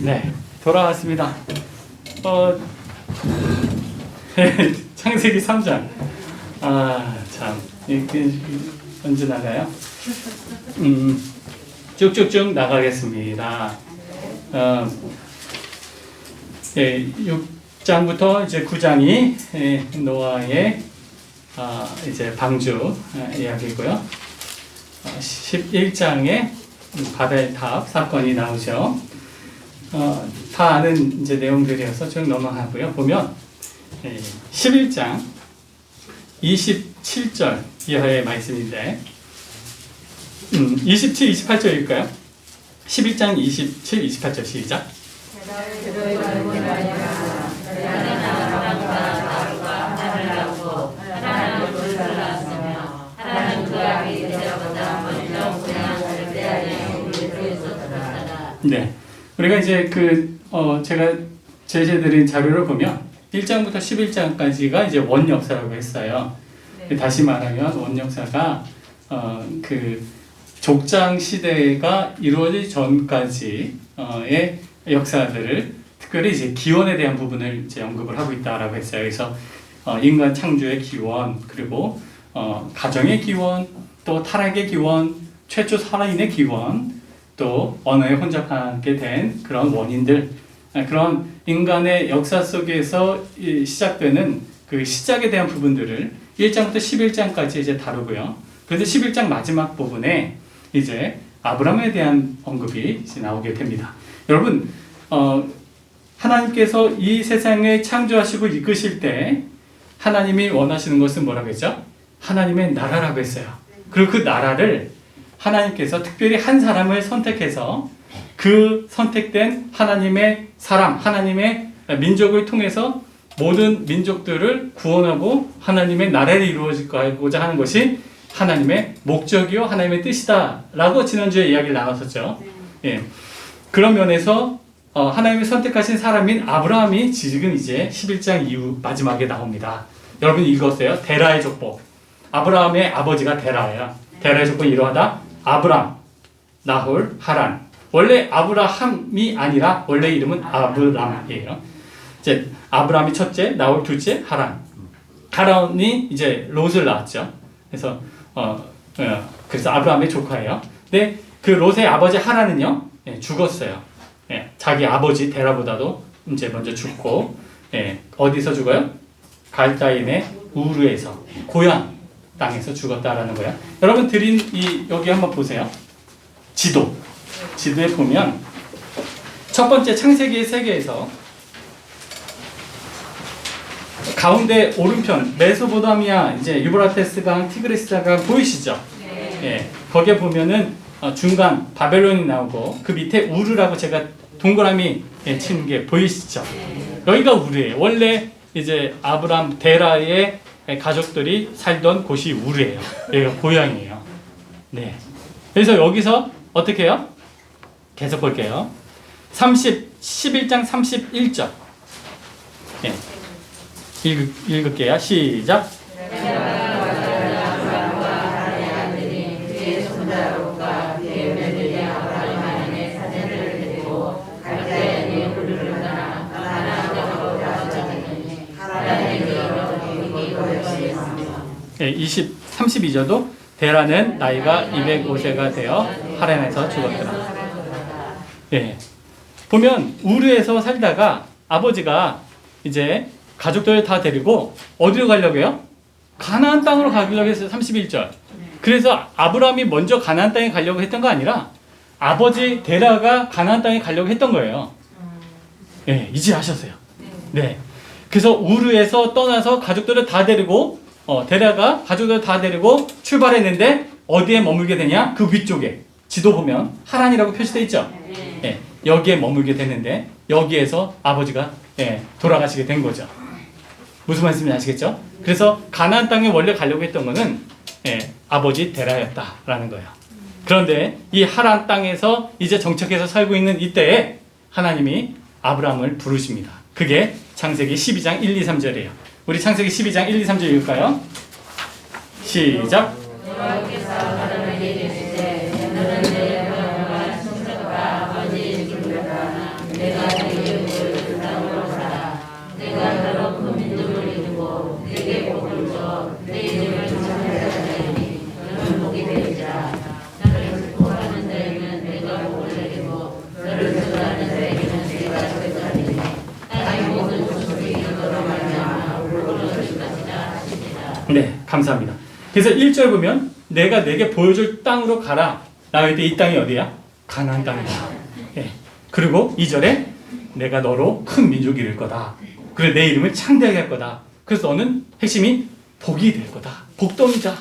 네, 돌아왔습니다. 창세기 3장. 참, 이게 언제 나가요? 쭉쭉쭉 나가겠습니다. 6장부터 이제 9장이 노아의 이제 방주 이야기고요. 11장에 바벨탑 사건이 나오죠. 다 아는 이제 내용들이어서 쭉 넘어가고요. 보면 11장 27절 이하의 말씀인데 27, 28절일까요? 11장 27, 28절 시작. 네, 우리가 이제 제가 제시해드린 자료를 보면 1장부터 11장까지가 이제 원역사라고 했어요. 네. 다시 말하면 원역사가 족장 시대가 이루어지기 전까지의 역사들을 특별히 이제 기원에 대한 부분을 이제 언급을 하고 있다라고 했어요. 그래서 인간 창조의 기원, 그리고 가정의 기원, 또 타락의 기원, 최초 살아인의 기원, 또 언어에 혼잡하게 된 그런 원인들, 그런 인간의 역사 속에서 시작되는 그 시작에 대한 부분들을 1장부터 11장까지 이제 다루고요. 그런데 11장 마지막 부분에 이제 아브라함에 대한 언급이 이제 나오게 됩니다. 여러분, 하나님께서 이 세상을 창조하시고 이끄실 때 하나님이 원하시는 것은 뭐라고 했죠? 하나님의 나라라고 했어요. 그리고 그 나라를 하나님께서 특별히 한 사람을 선택해서 그 선택된 하나님의 사람, 하나님의 민족을 통해서 모든 민족들을 구원하고 하나님의 나라를 이루어지고자 하는 것이 하나님의 목적이요 하나님의 뜻이다 라고 지난주에 이야기를 나눴었죠. 예. 그런 면에서 하나님이 선택하신 사람인 아브라함이 지금 이제 11장 이후 마지막에 나옵니다. 여러분 읽었어요? 데라의 족보. 아브라함의 아버지가 데라예요. 데라의 족보는 이러하다. 아브람, 나홀, 하란. 원래 아브라함이 아니라 원래 이름은 아브람이에요. 이제 아브람이 첫째, 나홀 둘째, 하란. 하란이 이제 롯을 낳았죠. 그래서 그래서 아브라함의 조카예요. 근데 그 롯의 아버지 하란은요, 죽었어요. 자기 아버지 데라보다도 이제 먼저 죽고, 어디서 죽어요? 갈다임의 우르에서, 고향 땅에서 죽었다라는 거예요. 여러분 드린 여기 한번 보세요. 지도에 보면 첫 번째 창세기의 세계에서 가운데 오른편 메소포타미아 이제 유브라테스 강, 티그리스 강 보이시죠? 네. 거기에 보면은 중간 바벨론이 나오고 그 밑에 우르라고 제가 동그라미 치는 게 보이시죠? 여기가 우르예요. 원래 이제 아브람 데라의 가족들이 살던 곳이 우르예요. 여기가 고향이에요. 네. 그래서 여기서 어떻게 해요? 계속 볼게요. 11장 31절. 네. 읽을게요. 시작. 네, 32절도 데라는 나이가 205세가 되어 하란에서 죽었더라. 네. 보면 우르에서 살다가 아버지가 이제 가족들을 다 데리고 어디로 가려고 해요? 가나안 땅으로 가려고 했어요. 31절. 그래서 아브라함이 먼저 가나안 땅에 가려고 했던 거 아니라 아버지 데라가 가나안 땅에 가려고 했던 거예요. 네, 이제 아셨어요. 네. 그래서 우르에서 떠나서 가족들을 다 데리고 데라가 가족들을 다 데리고 출발했는데 어디에 머물게 되냐? 그 위쪽에 지도 보면 하란이라고 표시되어 있죠. 네, 여기에 머물게 됐는데 여기에서 아버지가 돌아가시게 된 거죠. 무슨 말씀인지 아시겠죠? 그래서 가나안 땅에 원래 가려고 했던 거는 아버지 데라였다라는 거예요. 그런데 이 하란 땅에서 이제 정착해서 살고 있는 이때에 하나님이 아브라함을 부르십니다. 그게 창세기 12장 1, 2, 3절이에요. 우리 창세기 12장 1, 2, 3절 읽을까요? 시작. 감사합니다. 그래서 1절 보면 내가 내게 보여줄 땅으로 가라. 나올 때 이 땅이 어디야? 가나안 땅이다. 예. 그리고 2절에 내가 너로 큰 민족이 될 거다. 그래 내 이름을 창대하게 할 거다. 그래서 너는 핵심이 복이 될 거다. 복덩이다.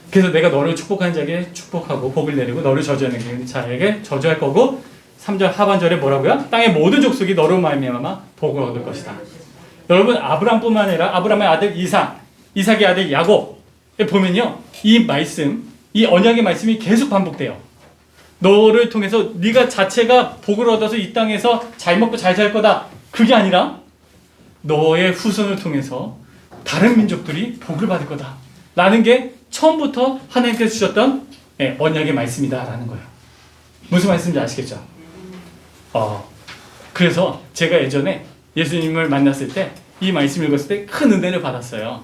그래서 내가 너를 축복하는 자에게 축복하고 복을 내리고 너를 저주하는 자에게 저주할 거고 3절 하반절에 뭐라고요? 땅의 모든 족속이 너로 말미암아 복을 얻을 것이다. 여러분 아브람뿐만 아니라 아브람의 아들 이삭, 이삭의 아들 야곱에 보면요. 이 말씀, 이 언약의 말씀이 계속 반복돼요. 너를 통해서 네가 자체가 복을 얻어서 이 땅에서 잘 먹고 잘 살 거다. 그게 아니라 너의 후손을 통해서 다른 민족들이 복을 받을 거다. 라는 게 처음부터 하나님께서 주셨던 언약의 말씀이다라는 거예요. 무슨 말씀인지 아시겠죠? 그래서 제가 예전에 예수님을 만났을 때 이 말씀 읽었을 때 큰 은혜를 받았어요.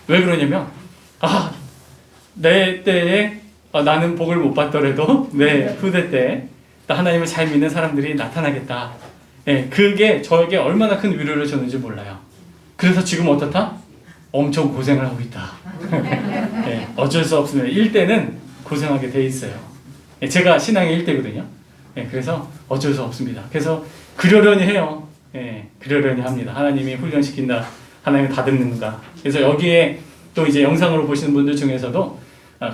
왜 그러냐면 내 때에 나는 복을 못 받더라도 내 후대 때 하나님을 잘 믿는 사람들이 나타나겠다. 그게 저에게 얼마나 큰 위로를 줬는지 몰라요. 그래서 지금 어떻다? 엄청 고생을 하고 있다. 어쩔 수 없으면 1대는 고생하게 돼 있어요. 제가 신앙의 1대거든요. 그래서 어쩔 수 없습니다. 그래서 그러려니 해요. 그러려니 합니다. 하나님이 훈련시킨다. 하나님이 다듬는가. 그래서 여기에 또 이제 영상으로 보시는 분들 중에서도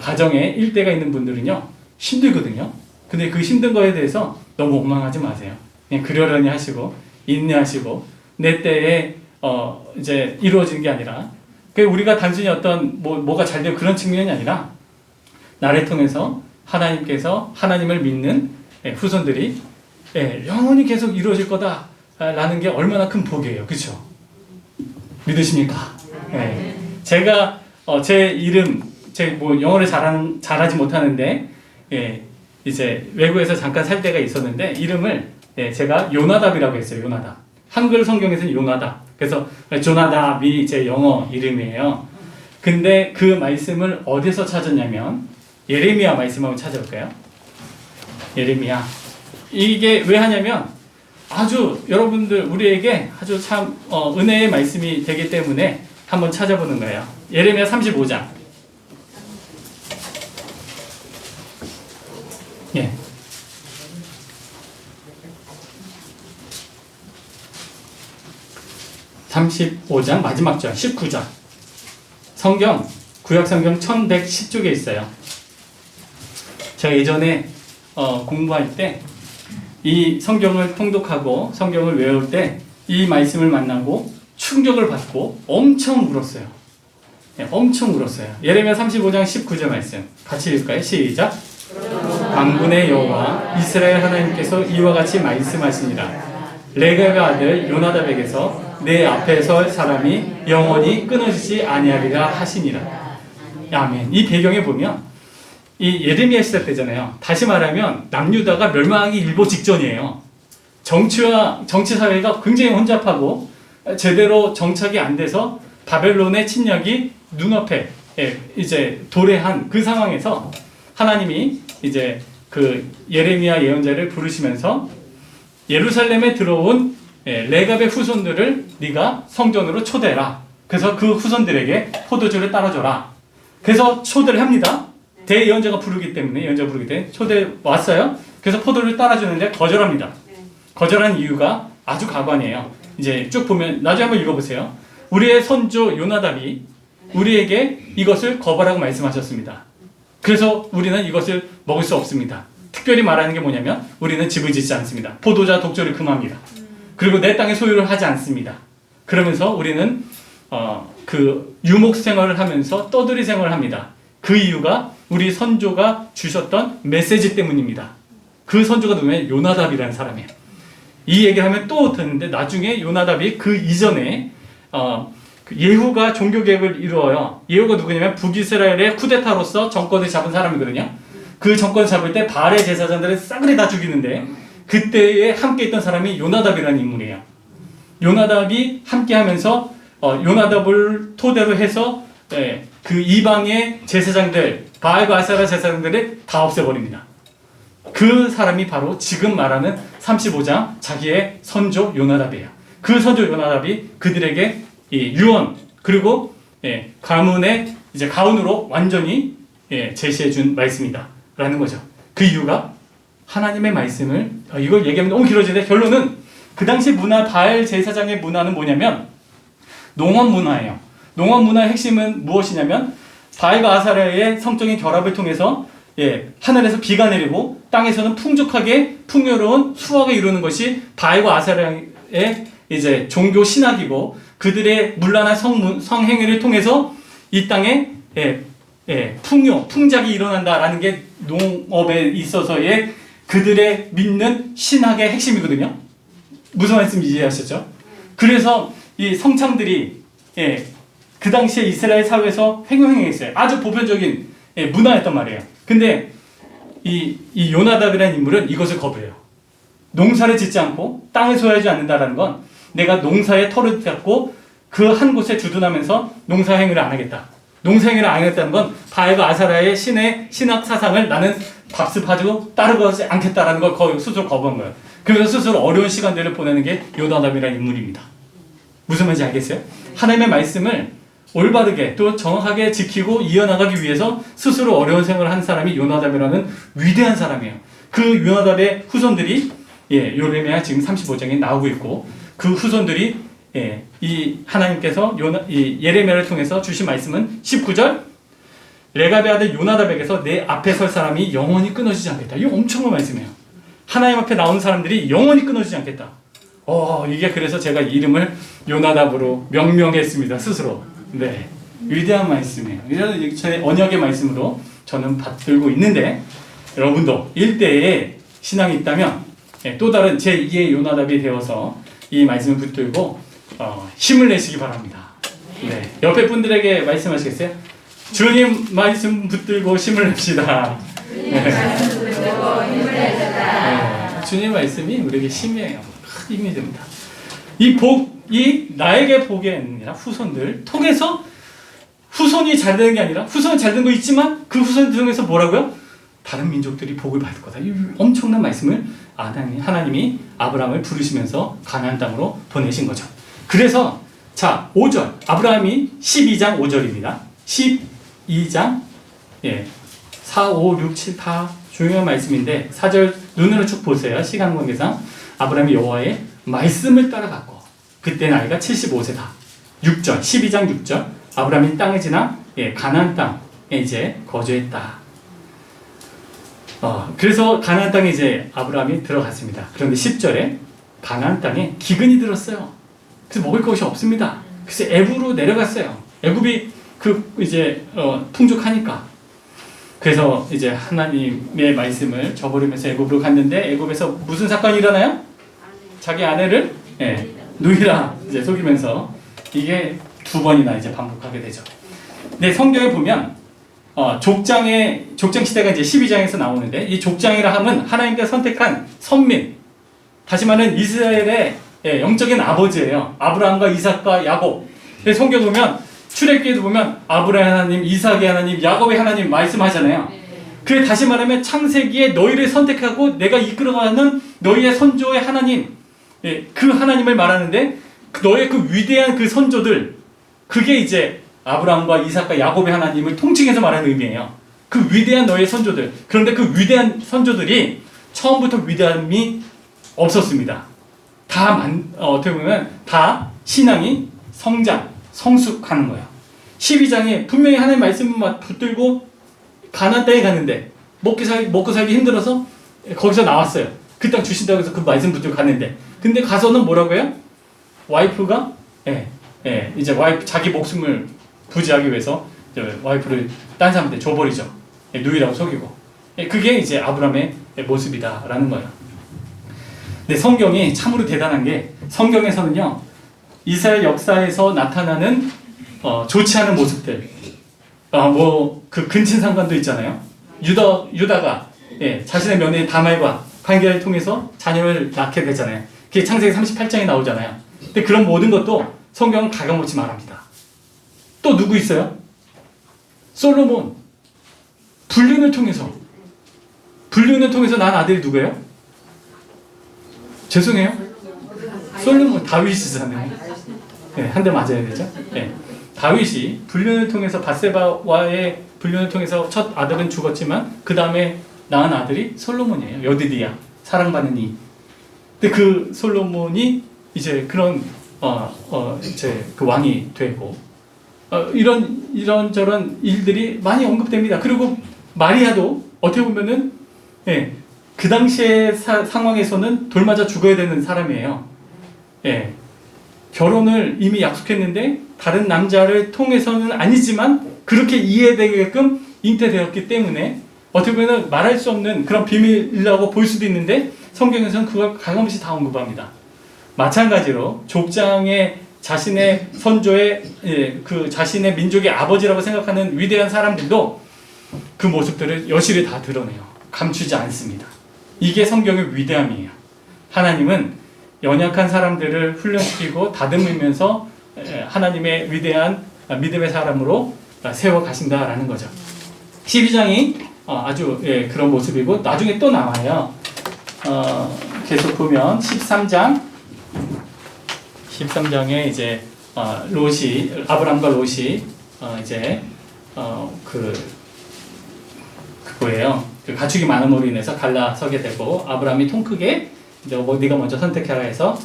가정에 1대가 있는 분들은요 힘들거든요. 근데 그 힘든 거에 대해서 너무 원망하지 마세요. 그냥 그러려니 하시고 인내하시고 내 때에 이제 이루어지는 게 아니라 우리가 단순히 어떤 뭐가 잘 되고 그런 측면이 아니라 나를 통해서 하나님께서 하나님을 믿는 후손들이 영원히 계속 이루어질 거다라는 게 얼마나 큰 복이에요. 그렇죠? 믿으십니까? 제가 제 이름 영어를 잘하지 못하는데 이제 외국에서 잠깐 살 때가 있었는데 이름을 제가 요나답이라고 했어요. 요나답. 한글 성경에서는 요나답. 그래서 조나답이 제 영어 이름이에요. 근데 그 말씀을 어디서 찾았냐면 예레미야 말씀 한번 찾아볼까요? 예레미야. 이게 왜 하냐면 아주 여러분들 우리에게 아주 참 은혜의 말씀이 되기 때문에 한번 찾아보는 거예요. 예레미야 35장. 예. 35장 마지막 절 19절. 성경 구약 성경 1110쪽에 있어요. 제가 예전에 공부할 때 이 성경을 통독하고 성경을 외울 때 이 말씀을 만나고 충격을 받고 엄청 울었어요. 엄청 울었어요. 예레미야 35장 19절 말씀 같이 읽을까요? 시작. 만군의 여호와 이스라엘 하나님께서 이와 같이 말씀하시니라. 레갑의 아들 요나답에게서 내 앞에 설 사람이 영원히 끊어지지 아니하리라 하시니라. 아멘. 이 배경에 보면 이 예레미야 시대 때잖아요. 다시 말하면 남유다가 멸망하기 일보 직전이에요. 정치 사회가 굉장히 혼잡하고 제대로 정착이 안 돼서 바벨론의 침략이 눈앞에 이제 도래한 그 상황에서 하나님이 이제 그 예레미야 예언자를 부르시면서 예루살렘에 들어온 레갑의 후손들을 네가 성전으로 초대해라. 그래서 그 후손들에게 포도주를 따라줘라. 그래서 초대를 합니다. 대예언자가 부르기 때문에 예언자가 부르기 때문에 초대 왔어요. 그래서 포도를 따라주는데 거절합니다. 거절한 이유가 아주 가관이에요. 이제 쭉 보면 나중에 한번 읽어보세요. 우리의 선조 요나답이 우리에게 이것을 거부하라고 말씀하셨습니다. 그래서 우리는 이것을 먹을 수 없습니다. 특별히 말하는 게 뭐냐면 우리는 집을 짓지 않습니다. 포도자 독조를 금합니다. 그리고 내 땅의 소유를 하지 않습니다. 그러면서 우리는 그 유목 생활을 하면서 떠들이 생활을 합니다. 그 이유가 우리 선조가 주셨던 메시지 때문입니다. 그 선조가 누구냐면 요나답이라는 사람이에요. 이 얘기를 하면 또 듣는데 나중에 요나답이 그 이전에 그 예후가 종교개혁을 이루어요. 예후가 누구냐면 북이스라엘의 쿠데타로서 정권을 잡은 사람이거든요. 그 정권을 잡을 때 바알의 제사장들을 싸그리 다 죽이는데 그때에 함께 있던 사람이 요나답이라는 인물이에요. 요나답이 함께 하면서 요나답을 토대로 해서 그 이방의 제사장들, 바알과 아세라 제사장들을 다 없애버립니다. 그 사람이 바로 지금 말하는 35장 자기의 선조 요나답이에요. 그 선조 요나답이 그들에게 이 유언 그리고 가문의 이제 가운으로 완전히 제시해 준 말씀이다 라는 거죠. 그 이유가 하나님의 말씀을 이걸 얘기하면 너무 길어지는데 결론은 그 당시 문화 바알 제사장의 문화는 뭐냐면 농업 문화예요. 농업 문화의 핵심은 무엇이냐면 바알과 아사라의 성적인 결합을 통해서 하늘에서 비가 내리고 땅에서는 풍족하게 풍요로운 수확을 이루는 것이 바알과 아사라의 이제 종교 신학이고 그들의 문란한 성행위를 통해서 이 땅에 풍작이 일어난다라는 게 농업에 있어서의 그들의 믿는 신학의 핵심이거든요. 무슨 말씀인지 이해하셨죠? 그래서 이 성창들이 그 당시에 이스라엘 사회에서 횡행했어요. 아주 보편적인 문화였단 말이에요. 근데 이 요나답이라는 인물은 이것을 거부해요. 농사를 짓지 않고 땅을 소유하지 않는다라는 건 내가 농사의 터를 잡고 그 한 곳에 주둔하면서 농사행위를 안 하겠다. 농사행위를 안 하겠다는 건 바알과 아사라의 신의 신학 사상을 나는 답습하고 따르지 않겠다라는 걸 스스로 거부한 거예요. 그래서 스스로 어려운 시간들을 보내는 게 요나답이라는 인물입니다. 무슨 말인지 알겠어요? 하나님의 말씀을 올바르게 또 정확하게 지키고 이어나가기 위해서 스스로 어려운 생활을 한 사람이 요나답이라는 위대한 사람이에요. 그 요나답의 후손들이 요레미야 지금 35장에 나오고 있고 그 후손들이 이 하나님께서 이 예레미야를 통해서 주신 말씀은 19절 레갑의 아들 요나답에게서 내 앞에 설 사람이 영원히 끊어지지 않겠다. 이거 엄청난 말씀이에요. 하나님 앞에 나온 사람들이 영원히 끊어지지 않겠다. 이게 그래서 제가 이름을 요나답으로 명명했습니다. 스스로. 네, 위대한 말씀이에요. 이런 제 언역의 말씀으로 저는 받들고 있는데 여러분도 일대에 신앙이 있다면 또 다른 제2의 요나답이 되어서 이 말씀을 붙들고 힘을 내시기 바랍니다. 네, 옆에 분들에게 말씀하시겠어요? 주님 말씀 붙들고 힘을 냅시다. 네. 주님 말씀이 우리에게 힘이에요. 큰 힘이 됩니다. 이 나에게 복이 아니라 후손들 통해서 후손이 잘 되는 게 아니라 후손은 잘 된 거 있지만 그 후손 중에서 뭐라고요? 다른 민족들이 복을 받을 거다. 이 엄청난 말씀을 하나님이 아브라함을 부르시면서 가나안 땅으로 보내신 거죠. 그래서 자 5절 아브라함이 12장 5절입니다. 12장 4, 5, 6, 7 다 중요한 말씀인데 4절 눈으로 쭉 보세요. 시간 관계상 아브라함이 여호와의 말씀을 따라갔고 그때 나이가 75세다. 6절 12장 6절 아브라함이 땅에 지나 가나안 땅에 이제 거주했다. 그래서 가나안 땅에 이제 아브라함이 들어갔습니다. 그런데 10절에 가나안 땅에 기근이 들었어요. 그래서 먹을 것이 없습니다. 그래서 애굽으로 내려갔어요. 애굽이 이제 풍족하니까. 그래서 이제 하나님의 말씀을 저버리면서 애굽으로 갔는데 애굽에서 무슨 사건이 일어나요? 자기 아내를 누이라 이제 속이면서 이게 2번이나 이제 반복하게 되죠. 근데 성경에 보면 족장 시대가 이제 12장에서 나오는데 이 족장이라 함은 하나님께서 선택한 선민, 다시 말하면 이스라엘의 영적인 아버지예요. 아브라함과 이삭과 야곱. 성경 보면 출애굽기에도 보면 아브라함의 하나님, 이삭의 하나님, 야곱의 하나님 말씀하잖아요. 그래 다시 말하면 창세기에 너희를 선택하고 내가 이끌어가는 너희의 선조의 하나님, 그 하나님을 말하는데 너의 그 위대한 그 선조들, 그게 이제 아브라함과 이삭과 야곱의 하나님을 통칭해서 말하는 의미예요. 그 위대한 너의 선조들. 그런데 그 위대한 선조들이 처음부터 위대함이 없었습니다. 어떻게 보면 다 신앙이 성숙하는 거예요. 12장에 분명히 하나님 말씀만 붙들고 가나안 땅에 갔는데 먹고 살기 힘들어서 거기서 나왔어요. 그 땅 주신다고 해서 그 말씀 붙들고 갔는데 근데 가서는 뭐라고 해요? 와이프가 이제 와이프 자기 목숨을 부지하기 위해서 와이프를 딴 사람한테 줘버리죠. 누이라고 속이고. 그게 이제 아브라함의 모습이다라는 거예요. 근데 성경이 참으로 대단한 게 성경에서는요 이스라엘 역사에서 나타나는 좋지 않은 모습들, 그 근친상간도 있잖아요. 유다가 자신의 며느리 다말과 관계를 통해서 자녀를 낳게 되잖아요. 그게 창세기 38장에 나오잖아요. 근데 그런 모든 것도 성경은 가감없이 말합니다. 또 누구 있어요? 솔로몬. 불륜을 통해서 난 아들이 누구예요? 죄송해요. 솔로몬 다윗이잖아요. 한 대 맞아야 되죠. 다윗이 불륜을 통해서 밧세바와의 불륜을 통해서 첫 아들은 죽었지만 그 다음에 낳은 아들이 솔로몬이에요. 여디디야, 사랑받는 이. 근데 그 솔로몬이 이제 그런 이제 그 왕이 되고 이런저런 일들이 많이 언급됩니다. 그리고 마리아도 어떻게 보면은 그 당시의 상황에서는 돌 맞아 죽어야 되는 사람이에요. 결혼을 이미 약속했는데 다른 남자를 통해서는 아니지만 그렇게 이해되게끔 잉태되었기 때문에 어떻게 보면 말할 수 없는 그런 비밀이라고 볼 수도 있는데 성경에서는 그걸 가감없이 다 언급합니다. 마찬가지로 족장의 자신의 선조의 그 자신의 민족의 아버지라고 생각하는 위대한 사람들도 그 모습들을 여실히 다 드러내요. 감추지 않습니다. 이게 성경의 위대함이에요. 하나님은 연약한 사람들을 훈련시키고 다듬으면서 하나님의 위대한 믿음의 사람으로 세워 가신다라는 거죠. 12장이 아주 그런 모습이고 나중에 또 나와요. 계속 보면 13장에 이제 롯이 아브람과 롯이 이제 그거예요. 그 가축이 많음으로 인해서 갈라서게 되고 아브람이 통 크게 이제 네가 먼저 선택해라 해서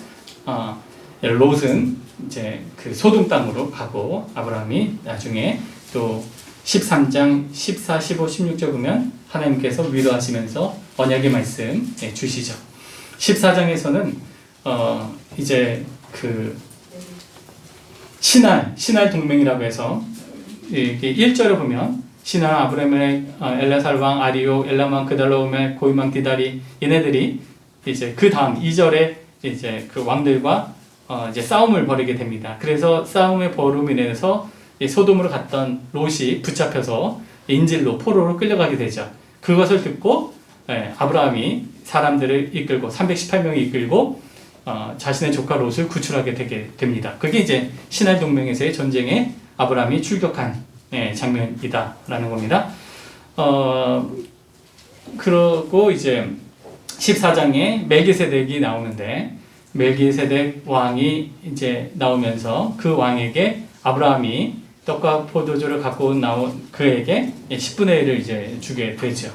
롯은 이제 그 소돔 땅으로 가고 아브람이 나중에 또 13장 14, 15, 16절 보면 하나님께서 위로하시면서 언약의 말씀 주시죠. 14장에서는 이제 그 신할 동맹이라고 해서 이게 1절을 보면 신할 아브라함의 엘라살 왕 아리오 엘람 왕 그달라오멜 고임 왕 디다리 얘네들이 이제 그 다음 2절에 이제 그 왕들과 이제 싸움을 벌이게 됩니다. 그래서 싸움의 벌음으로 인해서 소돔으로 갔던 롯이 붙잡혀서 인질로 포로로 끌려가게 되죠. 그것을 듣고 아브라함이 사람들을 이끌고 318명이 이끌고 자신의 조카 롯을 구출하게 되게 됩니다. 그게 이제 신할 동맹에서의 전쟁에 아브라함이 출격한 장면이다라는 겁니다. 그러고 이제 14장에 멜기세덱이 나오는데 멜기세덱 왕이 이제 나오면서 그 왕에게 아브라함이 떡과 포도주를 갖고 나온 그에게 10분의 1을 이제 주게 되죠.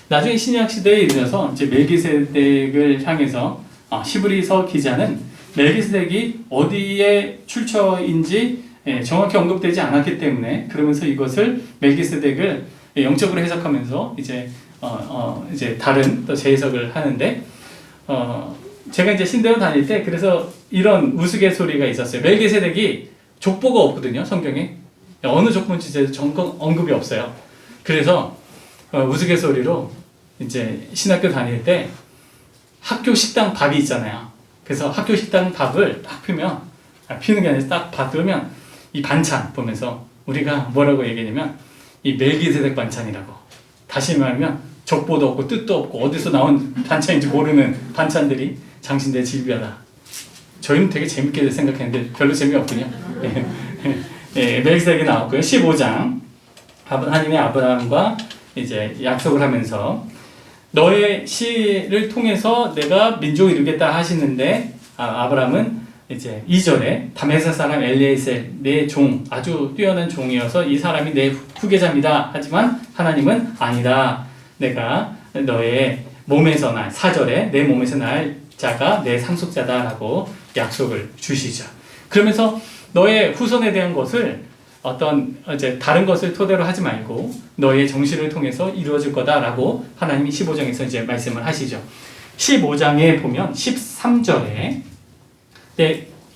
나중에 신약 시대에 이르러서 이제 멜기세덱을 향해서 히브리서 기자는 멜기세덱이 어디에 출처인지 정확히 언급되지 않았기 때문에 그러면서 이것을 멜기세덱을 영적으로 해석하면서 이제 다른 또 재해석을 하는데 제가 이제 신대원 다닐 때 그래서 이런 우스갯소리가 있었어요. 멜기세덱이 족보가 없거든요, 성경에. 어느 족보인지 이제 언급이 없어요. 그래서 우스갯소리로 이제 신학교 다닐 때 학교 식당 밥이 있잖아요. 그래서 학교 식당 밥을 딱 피면 피는 게 아니라 딱 받으면 이 반찬 보면서 우리가 뭐라고 얘기하냐면 이 멜기세덱 반찬이라고. 다시 말하면 족보도 없고 뜻도 없고 어디서 나온 반찬인지 모르는 반찬들이 장신대 질비하다. 저희는 되게 재밌게 생각했는데 별로 재미없군요. 멜기세덱이 나왔고요. 15장 하나님의 아브라함과 이제 약속을 하면서 너의 씨를 통해서 내가 민족을 이루겠다 하시는데 아브라함은 이제 2절에 다메섹 사람 엘리에셀 내 종 아주 뛰어난 종이어서 이 사람이 내 후계자입니다. 하지만 하나님은 아니다. 내가 너의 몸에서 날 4절에 내 몸에서 날 자가 내 상속자다라고 약속을 주시죠. 그러면서 너의 후손에 대한 것을 어떤 이제 다른 것을 토대로 하지 말고 너의 정신을 통해서 이루어질 거다라고 하나님이 15장에서 이제 말씀을 하시죠. 15장에 보면 13절에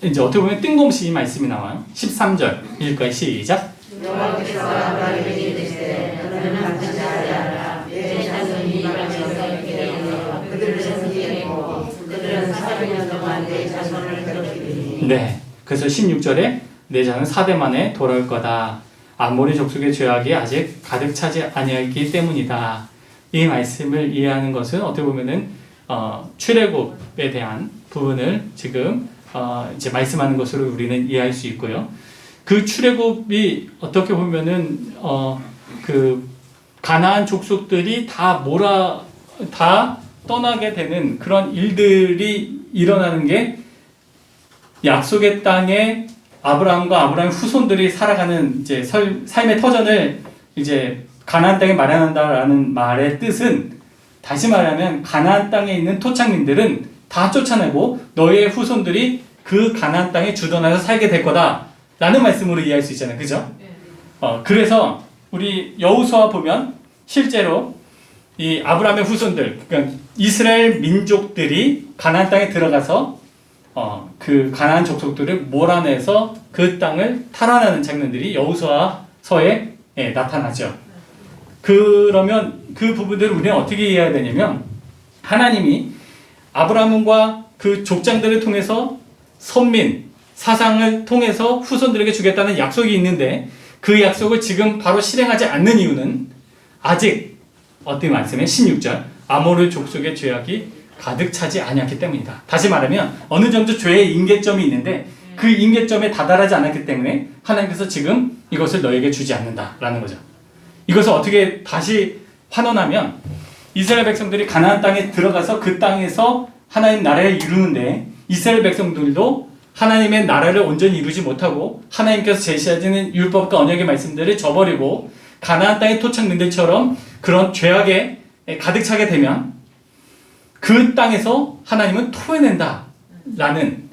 이제 어떻게 보면 뜬금없이 이 말씀이 나와요. 13절 읽을까요? 시작. 여호와께서 아브라함에게 이르시되 너는 반드시 알아라 내 자손이 이방에서 있게 되어 그들을 섬기겠고 그들은 400년 동안 내 자손을 괴롭히리니. 네. 그래서 16절에 내 자는 4대 만에 돌아올 거다. 아모리 족속의 죄악이 아직 가득 차지 아니하기 때문이다. 이 말씀을 이해하는 것은 어떻게 보면은 출애굽에 대한 부분을 지금 이제 말씀하는 것으로 우리는 이해할 수 있고요. 그 출애굽이 어떻게 보면은 그 가나안 족속들이 다 떠나게 되는 그런 일들이 일어나는 게 약속의 땅에 아브라함과 아브라함의 후손들이 살아가는 이제 삶의 터전을 이제 가나안 땅에 마련한다라는 말의 뜻은, 다시 말하면 가나안 땅에 있는 토착민들은 다 쫓아내고 너희의 후손들이 그 가나안 땅에 주둔해서 살게 될 거다라는 말씀으로 이해할 수 있잖아요, 그죠? 그래서 우리 여호수아 보면 실제로 이 아브라함의 후손들, 그러니까 이스라엘 민족들이 가나안 땅에 들어가서 그 가나안 족속들을 몰아내서 그 땅을 탈환하는 장면들이 여호수아서에 나타나죠. 그러면 그 부분들을 우리는 어떻게 이해해야 되냐면, 하나님이 아브라함과 그 족장들을 통해서 선민, 사상을 통해서 후손들에게 주겠다는 약속이 있는데, 그 약속을 지금 바로 실행하지 않는 이유는 아직 어떤 말씀에 16절 아모르 족속의 죄악이 가득 차지 아니었기 때문이다. 다시 말하면 어느 정도 죄의 임계점이 있는데 그 임계점에 다다르지 않았기 때문에 하나님께서 지금 이것을 너에게 주지 않는다라는 거죠. 이것을 어떻게 다시 환원하면, 이스라엘 백성들이 가나안 땅에 들어가서 그 땅에서 하나님 나라를 이루는데 이스라엘 백성들도 하나님의 나라를 온전히 이루지 못하고 하나님께서 제시하시는 율법과 언약의 말씀들을 저버리고 가나안 땅의 토착민들처럼 그런 죄악에 가득 차게 되면 그 땅에서 하나님은 토해낸다라는,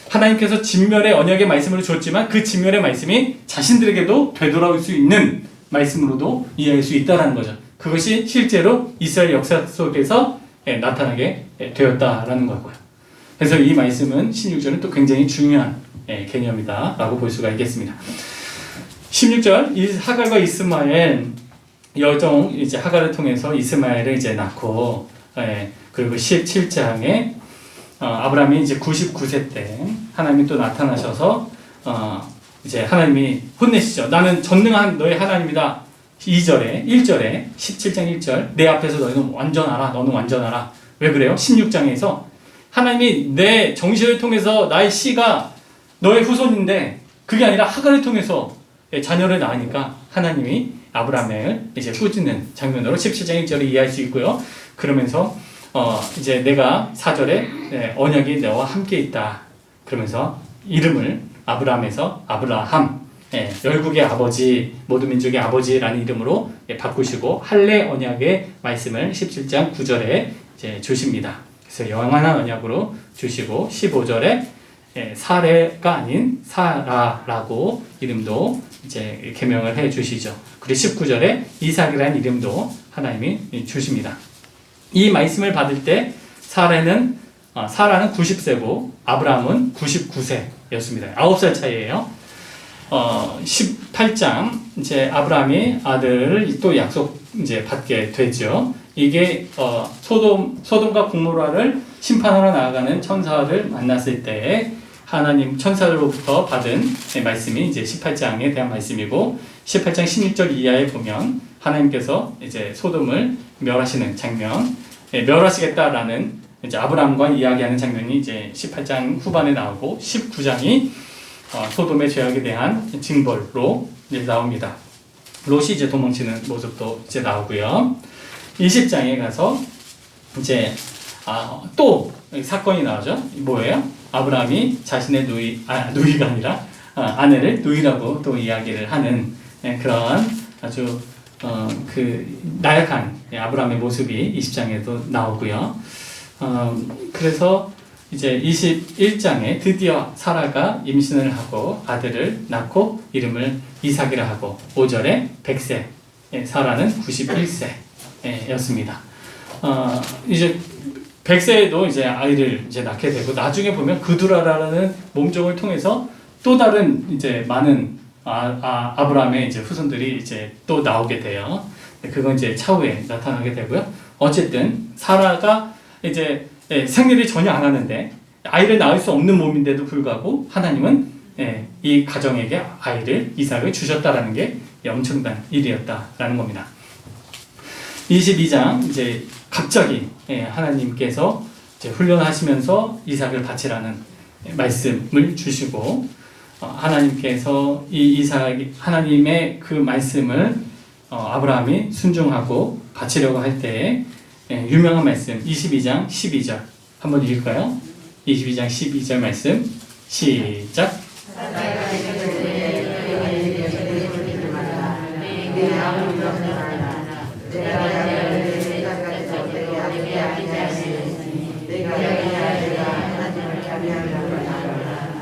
하나님께서 진멸의 언약의 말씀을 줬지만 그 진멸의 말씀이 자신들에게도 되돌아올 수 있는 말씀으로도 이해할 수 있다는 거죠. 그것이 실제로 이스라엘 역사 속에서 나타나게 되었다라는 거고요. 그래서 이 말씀은 16절은 또 굉장히 중요한 개념이다라고 볼 수가 있겠습니다. 16절, 이 하갈과 이스마엘 여종 이제 하갈을 통해서 이스마엘을 이제 낳고, 그리고 17장에 아브라함이 이제 99세 때 하나님이 또 나타나셔서 이제 하나님이 혼내시죠. 나는 전능한 너의 하나님이다. 2절에 1절에 17장 1절, 내 앞에서 너희는 완전하라. 너는 완전하라. 왜 그래요? 16장에서 하나님이 내 정실을 통해서 나의 씨가 너의 후손인데 그게 아니라 하갈을 통해서 자녀를 낳으니까 하나님이 아브라함을 이제 꾸짖는 장면으로 17장 1절을 이해할 수 있고요. 그러면서 이제 내가 4절에 언약이 너와 함께 있다. 그러면서 이름을 아브라함에서 아브라함, 열국의 아버지, 모든 민족의 아버지라는 이름으로 바꾸시고 할례 언약의 말씀을 17장 9절에 이제 주십니다. 그래서 영원한 언약으로 주시고 15절에 사레가 아닌 사라라고 이름도 이제 개명을 해 주시죠. 그리고 19절에 이삭이라는 이름도 하나님이 주십니다. 이 말씀을 받을 때 사라는 90세고 아브라함은 99세였습니다. 9살 차이예요. 18장 이제 아브라함이 아들을 또 약속 이제 받게 되죠. 이게 소돔과 고모라를 심판하러 나아가는 천사를 만났을 때 하나님 천사로부터 받은 말씀이 이제 18장에 대한 말씀이고, 18장 16절 이하에 보면 하나님께서 이제 소돔을 멸하시는 장면, 멸하시겠다라는 이제 아브라함과 이야기하는 장면이 이제 18장 후반에 나오고, 19장이 소돔의 죄악에 대한 징벌로 이제 나옵니다. 롯이 이제 도망치는 모습도 이제 나오고요. 20장에 가서 이제 또 사건이 나오죠. 뭐예요? 아브라함이 자신의 누이가 아니라 아내를 누이라고 또 이야기를 하는 그런 아주 그 나약한 아브라함의 모습이 20장에도 나오고요. 그래서 이제 21장에 드디어 사라가 임신을 하고 아들을 낳고 이름을 이삭이라 하고, 5절에 100세, 사라는 91세였습니다. 이제 100세에도 이제 아이를 이제 낳게 되고, 나중에 보면 그두라라는 몸종을 통해서 또 다른 이제 많은 아브라함의 이제 후손들이 이제 또 나오게 돼요. 그건 이제 차후에 나타나게 되고요. 어쨌든 사라가 이제 생리를 전혀 안 하는데 아이를 낳을 수 없는 몸인데도 불구하고 하나님은 이 가정에게 아이를 이삭을 주셨다라는 게 엄청난 일이었다라는 겁니다. 22장 이제 갑자기 하나님께서 이제 훈련하시면서 이삭을 바치라는 말씀을 주시고, 하나님께서 이 이삭 하나님의 그 말씀을 아브라함이 순종하고 바치려고 할 때 유명한 말씀 22장 12절 한번 읽을까요? 22장 12절 말씀 시작.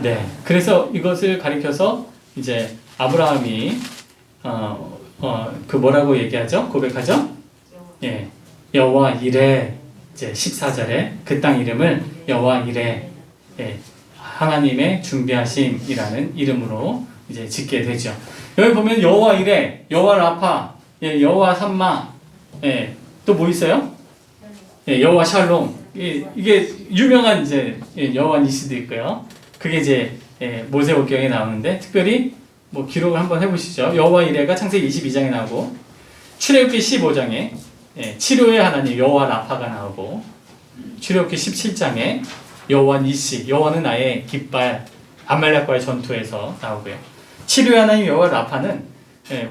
네, 그래서 이것을 가리켜서 이제 아브라함이 그 뭐라고 얘기하죠? 고백하죠? 예, 여호와 이레 이제 14절에 그 땅 이름을 여호와 이레 예, 하나님의 준비하심이라는 이름으로 이제 짓게 되죠. 여기 보면 여호와 이레, 여호와 라파, 예, 여호와 삼마, 예, 또 뭐 있어요? 예, 여호와 샬롬. 이게 유명한 이제 여호와 니시도 있고요. 그게 이제 모세오경에 나오는데 특별히 뭐 기록을 한번 해보시죠. 여호와 이레가 창세기 22장에 나오고 출애굽기 15장에 치료의 하나님 여호와 라파가 나오고 출애굽기 17장에 여호와 니시, 여호와는 나의 깃발, 아말렉과의 전투에서 나오고요. 치료의 하나님 여호와 라파는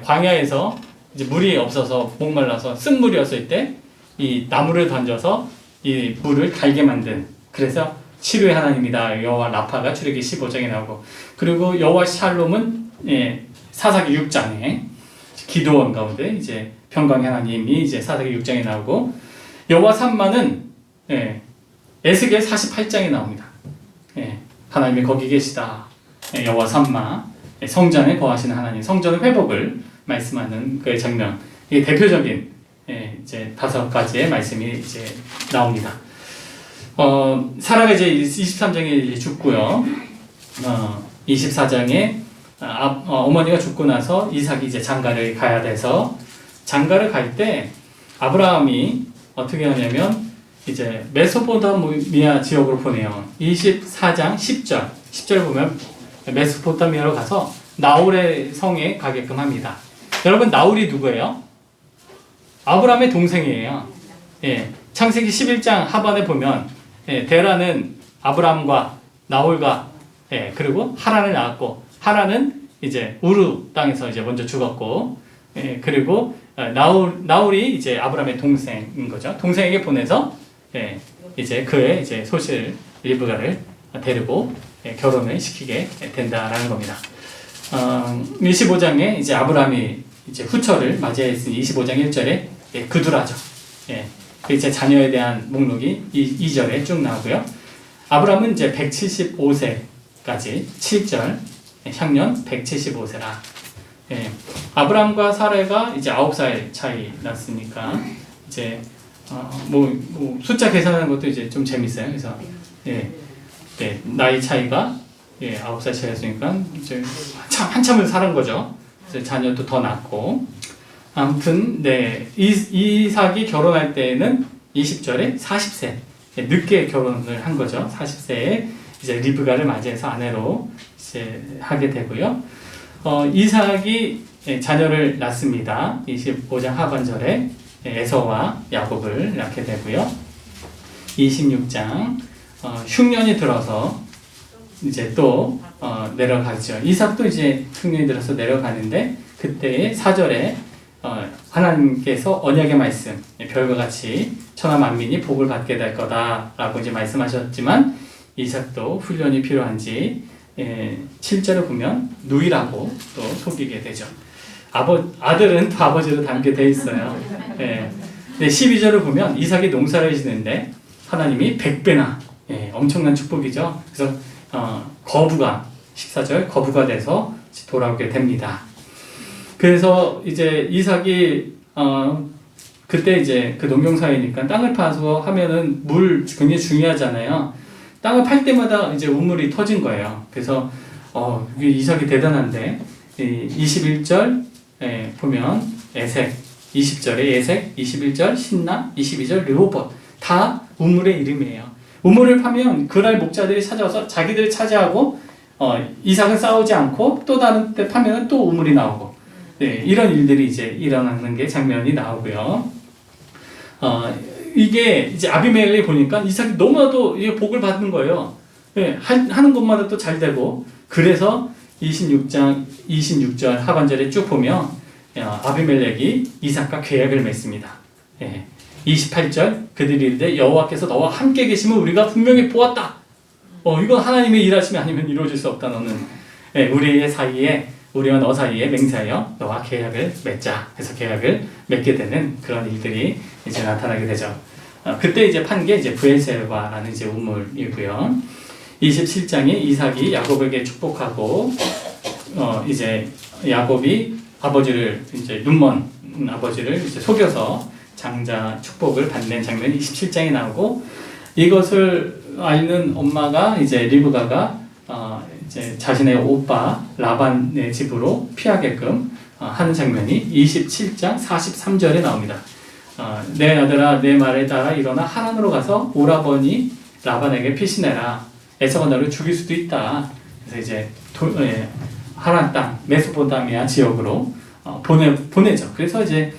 광야에서 이제 물이 없어서 목말라서 쓴물이었을 때 이 나무를 던져서 이 물을 달게 만든, 그래서 치료의 하나님이다 여호와 라파가 출애굽기 15장에 나오고, 그리고 여호와 샬롬은 사사기 6장에 기도원 가운데 이제 평강의 하나님이 이제 사사기 6장에 나오고, 여호와 삼마는 에스겔 48장에 나옵니다. 하나님이 거기 계시다. 여호와 삼마, 성전에 거하시는 하나님, 성전의 회복을 말씀하는 그 장면. 이게 대표적인 이제 5가지의 말씀이 이제 나옵니다. 사라가 이제 23장에 이제 죽고요. 24장에 어머니가 죽고 나서 이삭이 이제 장가를 가야 돼서 장가를 갈 때 아브라함이 어떻게 하냐면 이제 메소포타미아 지역으로 보내요. 24장 10절 보면 메소포타미아로 가서 나홀의 성에 가게끔 합니다. 여러분, 나홀이 누구예요? 아브라함의 동생이에요. 창세기 11장 하반에 보면 데라는 아브라함과 나홀과 그리고 하란을 낳았고, 하란은 이제 우르 땅에서 이제 먼저 죽었고, 그리고 나홀이 이제 아브라함의 동생인 거죠. 동생에게 보내서 이제 그의 이제 소실 리브가를 데리고 결혼을 시키게 된다라는 겁니다. 25장에 이제 아브라함이 이제 후처를 맞이했으니 25장 1절에 그두라죠. 이제 자녀에 대한 목록이 2절에 쭉 나오고요. 아브라함은 이제 175세까지 7절 향년 175세라. 아브라함과 사라가 이제 9살 차이 났으니까 이제 뭐 숫자 계산하는 것도 이제 좀 재밌어요. 그래서 나이 차이가 9살 차이였으니까 이제 한참을 살은 거죠. 자녀도 더 낳고, 아무튼 이삭이 결혼할 때는 20절에 40세 늦게 결혼을 한 거죠. 40세에 이제 리브가를 맞이해서 아내로 이제 하게 되고요. 이삭이 자녀를 낳습니다. 25장 하반절에 에서와 야곱을 낳게 되고요. 26장 흉년이 들어서 이제 또 내려가죠. 이삭도 이제 흉년이 들어서 내려가는데, 그때의 4절에 하나님께서 언약의 말씀, 별과 같이 천하 만민이 복을 받게 될 거다라고 이제 말씀하셨지만, 이삭도 훈련이 필요한지 7절을 보면 누이라고 또 속이게 되죠. 아들은 또 아버지로 닮게 돼 있어요. 근데 12절을 보면 이삭이 농사를 지는데 하나님이 100배나 엄청난 축복이죠. 그래서 거부가 14절 거부가 돼서 돌아오게 됩니다. 그래서 이제 이삭이 그때 이제 그 농경사회니까 땅을 파서 하면은 물 굉장히 중요하잖아요. 땅을 팔 때마다 이제 우물이 터진 거예요. 그래서 이삭이 대단한데 21절 보면 에색, 20절에 에색, 21절 신나, 22절 르호봇 다 우물의 이름이에요. 우물을 파면 그날 목자들이 찾아와서 자기들을 차지하고 이삭은 싸우지 않고 또 다른 때 파면 또 우물이 나오고, 이런 일들이 이제 일어나는 게 장면이 나오고요. 이게 이제 아비멜렉이 보니까 이삭이 너무나도 이게 복을 받은 거예요. 하는 것마다 또 잘 되고, 그래서 26절 하반절에 쭉 보면 아비멜렉이 이삭과 계약을 맺습니다. 28절 그들이 이르되 여호와께서 너와 함께 계시면 우리가 분명히 보았다. 이건 하나님의 일하심이 아니면 이루어질 수 없다. 너는 우리 사이에 우리와 너 사이에 맹세하여 너와 계약을 맺자. 해서 계약을 맺게 되는 그런 일들이 이제 나타나게 되죠. 그때 이제 판 게 이제 브엘세바라는 이제 우물이고요. 27장에 이삭이 야곱에게 축복하고 이제 야곱이 아버지를 이제 눈먼 아버지를 이제 속여서 장자 축복을 받는 장면이 27장에 나오고 이것을 알는 엄마가 이제 리브가가 이제 자신의 오빠 라반의 집으로 피하게끔 하는 장면이 27장 43절에 나옵니다. 내 아들아 내 말에 따라 일어나 하란으로 가서 오라버니 라반에게 피신해라. 에서가 너를 죽일 수도 있다. 그래서 이제 하란 땅 메소포타미아 지역으로 보내죠. 그래서 이제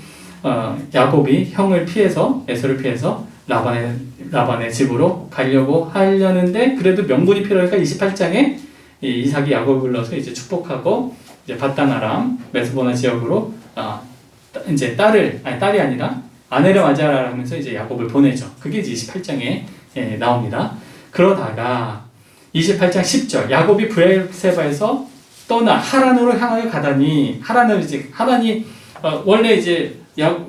야곱이 형을 피해서 에서를 피해서 라반의 집으로 가려고 하려는데 그래도 명분이 필요하니까 28장에 이삭이 야곱을 불러서 이제 축복하고 이제 바단 아람 메소포나 지역으로 이제 딸이 아니라 아내를 맞이하라 하면서 이제 야곱을 보내죠. 그게 이제 28장에 나옵니다. 그러다가 28장 10절 야곱이 브엘세바에서 떠나 하란으로 향하여 가다니 하란이 원래 이제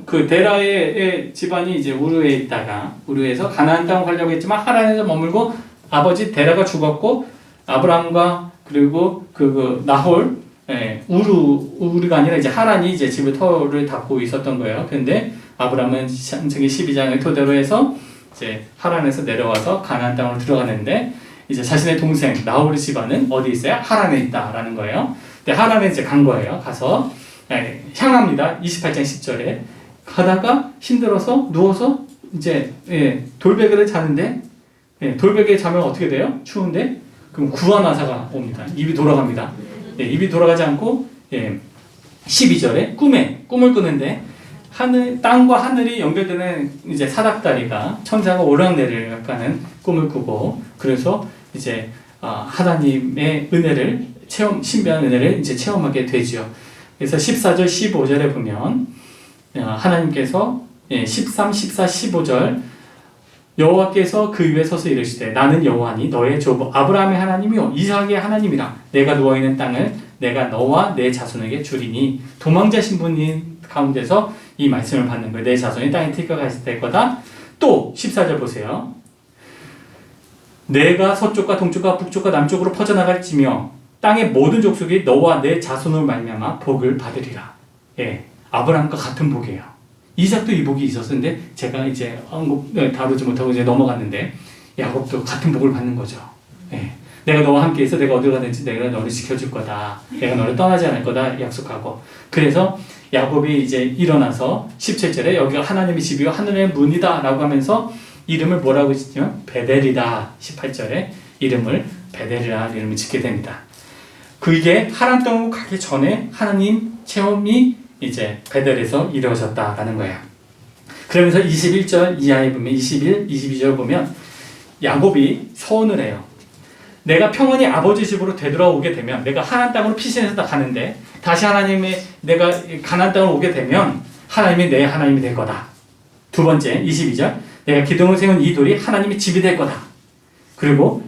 그 데라의 집안이 이제 우르에 있다가 우르에서 가나안 땅을 가려고 했지만 하란에서 머물고 아버지 데라가 죽었고 아브람과 그리고 그 나홀 우르가 아니라 이제 하란이 이제 집을 터를 닫고 있었던 거예요. 근데 아브람은 창세기 12장을 토대로 해서 이제 하란에서 내려와서 가나안 땅으로 들어가는데 이제 자신의 동생 나홀의 집안은 어디 있어요? 하란에 있다라는 거예요. 근데 하란에 이제 간 거예요. 가서 향합니다. 28장 10절에 가다가 힘들어서 누워서 이제 돌베개를 자는데 돌베개 자면 어떻게 돼요? 추운데 그럼 구하나사가 옵니다. 입이 돌아갑니다. 입이 돌아가지 않고 12절에 꿈을 꾸는데 땅과 하늘이 연결되는 이제 사닥다리가 천사가 오르락내리락 꿈을 꾸고 그래서 이제 하나님의 은혜를 신비한 은혜를 이제 체험하게 되죠. 그래서 14절 15절에 보면 하나님께서 13, 14, 15절 여호와께서 그 위에 서서 이르시되 나는 여호와니 너의 조부 아브라함의 하나님이요 이삭의 하나님이라 내가 누워있는 땅을 내가 너와 내 자손에게 주리니 도망자 신부님 가운데서 이 말씀을 받는 거예요. 내 자손이 땅에 튀겨갈 거다. 또 14절 보세요. 내가 서쪽과 동쪽과 북쪽과 남쪽으로 퍼져나갈지며 땅의 모든 족속이 너와 내 자손으로 말미암아 복을 받으리라. 아브라함과 같은 복이에요. 이삭도 이 복이 있었는데 제가 이제 다루지 못하고 이제 넘어갔는데 야곱도 같은 복을 받는 거죠. 내가 너와 함께 있어 내가 어디 가든지 내가 너를 지켜줄 거다. 내가 너를 떠나지 않을 거다 약속하고. 그래서 야곱이 이제 일어나서 17절에 여기가 하나님의 집이요 하늘의 문이다 라고 하면서 이름을 뭐라고 짓냐면 베델이다. 18절에 이름을 베델이라 이름을 짓게 됩니다. 그게 하란 땅으로 가기 전에 하나님 체험이 이제 베델에서 이루어졌다라는 거예요. 그러면서 21절 이하에 보면 21, 22절 보면 야곱이 서원을 해요. 내가 평안히 아버지 집으로 되돌아오게 되면 내가 하나님 땅으로 피신해서 가는데 다시 내가 가나안 땅으로 오게 되면 하나님이 내 하나님이 될 거다. 두 번째 22절 내가 기둥을 세운 이 돌이 하나님의 집이 될 거다. 그리고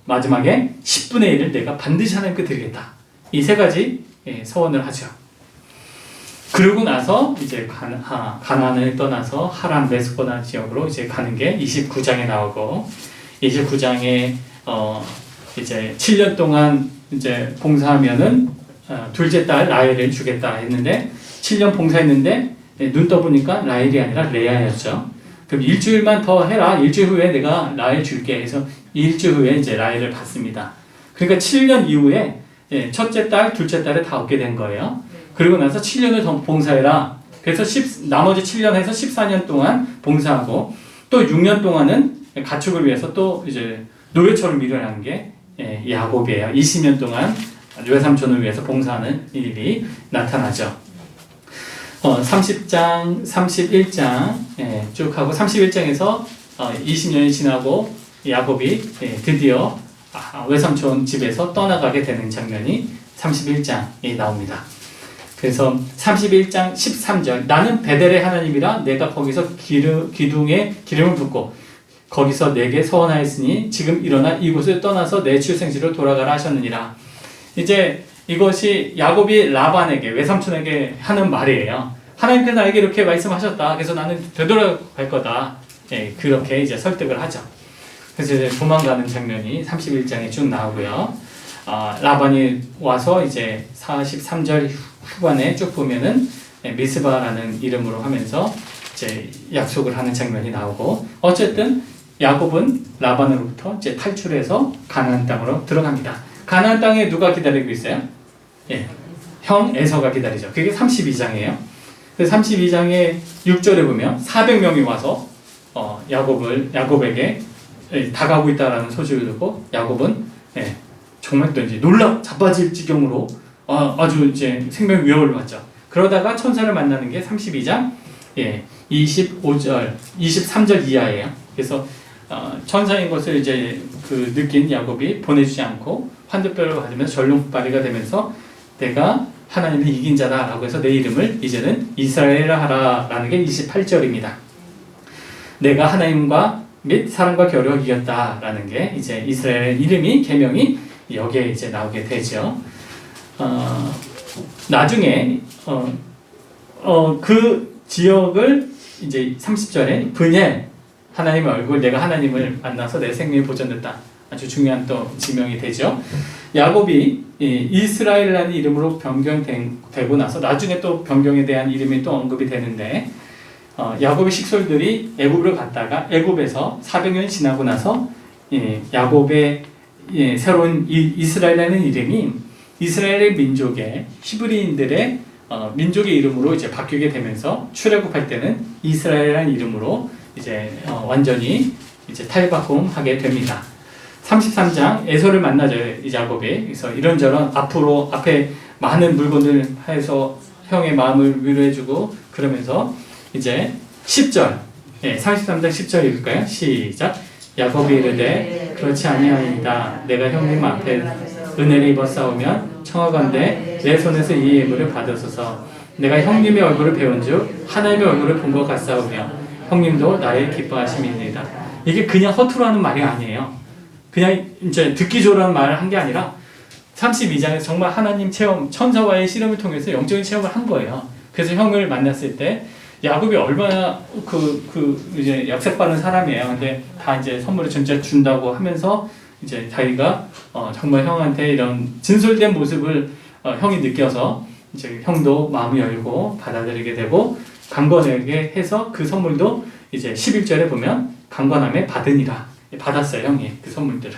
마지막에 10분의 1을 내가 반드시 하나님께 드리겠다. 이 세 가지 서원을 하죠. 그러고 나서 이제 가나안을 떠나서 하란 메소포나 지역으로 이제 가는 게 29장에 나오고 29장에 이제 7년 동안 이제 봉사하면은 둘째 딸 라헬을 주겠다 했는데 7년 봉사했는데 눈 떠보니까 라헬이 아니라 레아였죠. 그럼 일주일만 더 해라. 일주일 후에 내가 라헬 줄게 해서 일주일 후에 이제 라헬을 받습니다. 그러니까 7년 이후에 첫째 딸, 둘째 딸을 다 얻게 된 거예요. 그리고 나서 7년을 더 봉사해라. 그래서 나머지 7년 해서 14년 동안 봉사하고 또 6년 동안은 가축을 위해서 또 이제 노예처럼 일을 하는 게 야곱이에요. 20년 동안 외삼촌을 위해서 봉사하는 일이 나타나죠. 30장, 31장 쭉 하고 31장에서 20년이 지나고 야곱이 드디어 외삼촌 집에서 떠나가게 되는 장면이 31장에 나옵니다. 그래서 31장 13절 나는 베델의 하나님이라 내가 거기서 기둥에 기름을 붓고 거기서 내게 서원하였으니 지금 일어나 이곳을 떠나서 내 출생지로 돌아가라 하셨느니라. 이제 이것이 야곱이 라반에게, 외삼촌에게 하는 말이에요. 하나님께서 나에게 이렇게 말씀하셨다. 그래서 나는 되돌아갈 거다. 예, 그렇게 이제 설득을 하죠. 그래서 이제 도망가는 장면이 31장에 쭉 나오고요. 라반이 와서 이제 43절 후반에 쭉 보면은 미스바라는 이름으로 하면서 이제 약속을 하는 장면이 나오고, 어쨌든 야곱은 라반으로부터 이제 탈출해서 가나안 땅으로 들어갑니다. 가나안 땅에 누가 기다리고 있어요? 예, 형 에서가 기다리죠. 그게 32장이에요. 그 32장의 6절에 보면 400명이 와서 야곱에게 다가오고 있다라는 소식을 듣고 야곱은 정말 또 이제 놀라 자빠질 지경으로 아주 이제 생명 위협을 받죠. 그러다가 천사를 만나는 게 32장 25절, 23절 이하예요. 그래서 천사인 것을 이제 그 느낀 야곱이 보내주지 않고 환대뼈를 받으면서 전륜발이가 되면서 내가 하나님을 이긴 자다라고 해서 내 이름을 이제는 이스라엘이라 하라라는 게 28절입니다. 내가 하나님과 및 사람과 겨루어 이겼다라는 게 이제 이스라엘 이름이 계명이 여기에 이제 나오게 되죠. 나중에 그 지역을 이제 30절에 브넬, 하나님의 얼굴, 내가 하나님을 만나서 내 생명이 보존됐다. 아주 중요한 또 지명이 되죠. 야곱이 이스라엘이라는 이름으로 변경되고 나서 나중에 또 변경에 대한 이름이 또 언급이 되는데, 야곱의 식솔들이 애굽으로 갔다가 애굽에서 400년이 지나고 나서 야곱의 새로운 이스라엘이라는 이름이 이스라엘의 민족의 히브리인들의 민족의 이름으로 이제 바뀌게 되면서 출애굽할 때는 이스라엘이라는 이름으로 이제 완전히 이제 탈바꿈하게 됩니다. 33장 에서를 만나죠, 야곱이. 그래서 이런저런 앞에 많은 물건을 해서 형의 마음을 위로해주고 그러면서 이제 10절, 33장 10절 읽을까요? 시작. 야곱이 이르되 그렇지 아니하니이다. 내가 형님 앞에 은혜를 입어 싸우면 청하건대 내 손에서 이 예물을 받으소서. 내가 형님의 얼굴을 배운즉 하나님의 얼굴을 본 것 같사오며 형님도 나의 기뻐하심이니이다. 이게 그냥 허투루 하는 말이 아니에요. 그냥 이제 듣기 좋으라는 말을 한 게 아니라 32장에서 정말 하나님 체험, 천사와의 실험을 통해서 영적인 체험을 한 거예요. 그래서 형을 만났을 때 야곱이 얼마나 이제 약삭빠른 사람이에요. 근데 다 이제 선물을 진짜 준다고 하면서 이제 자기가 정말 형한테 이런 진솔된 모습을 형이 느껴서 이제 형도 마음을 열고 받아들이게 되고 강건하게 해서 그 선물도 이제 11절에 보면 강건함에 받으니라. 받았어요, 형이 그 선물들을.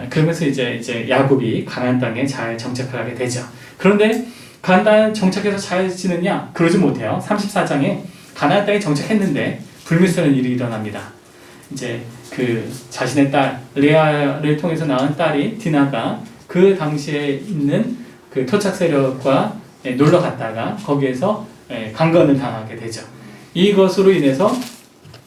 그러면서 이제 야곱이 가나안 땅에 잘 정착하게 되죠. 그런데 가나안 땅에 정착해서 잘 지느냐? 그러지 못해요. 34장에 가나안 땅에 정착했는데 불미스러운 일이 일어납니다. 이제 그 자신의 딸 레아를 통해서 낳은 딸이 디나가 그 당시에 있는 그 토착 세력과 놀러 갔다가 거기에서 강건을 당하게 되죠. 이것으로 인해서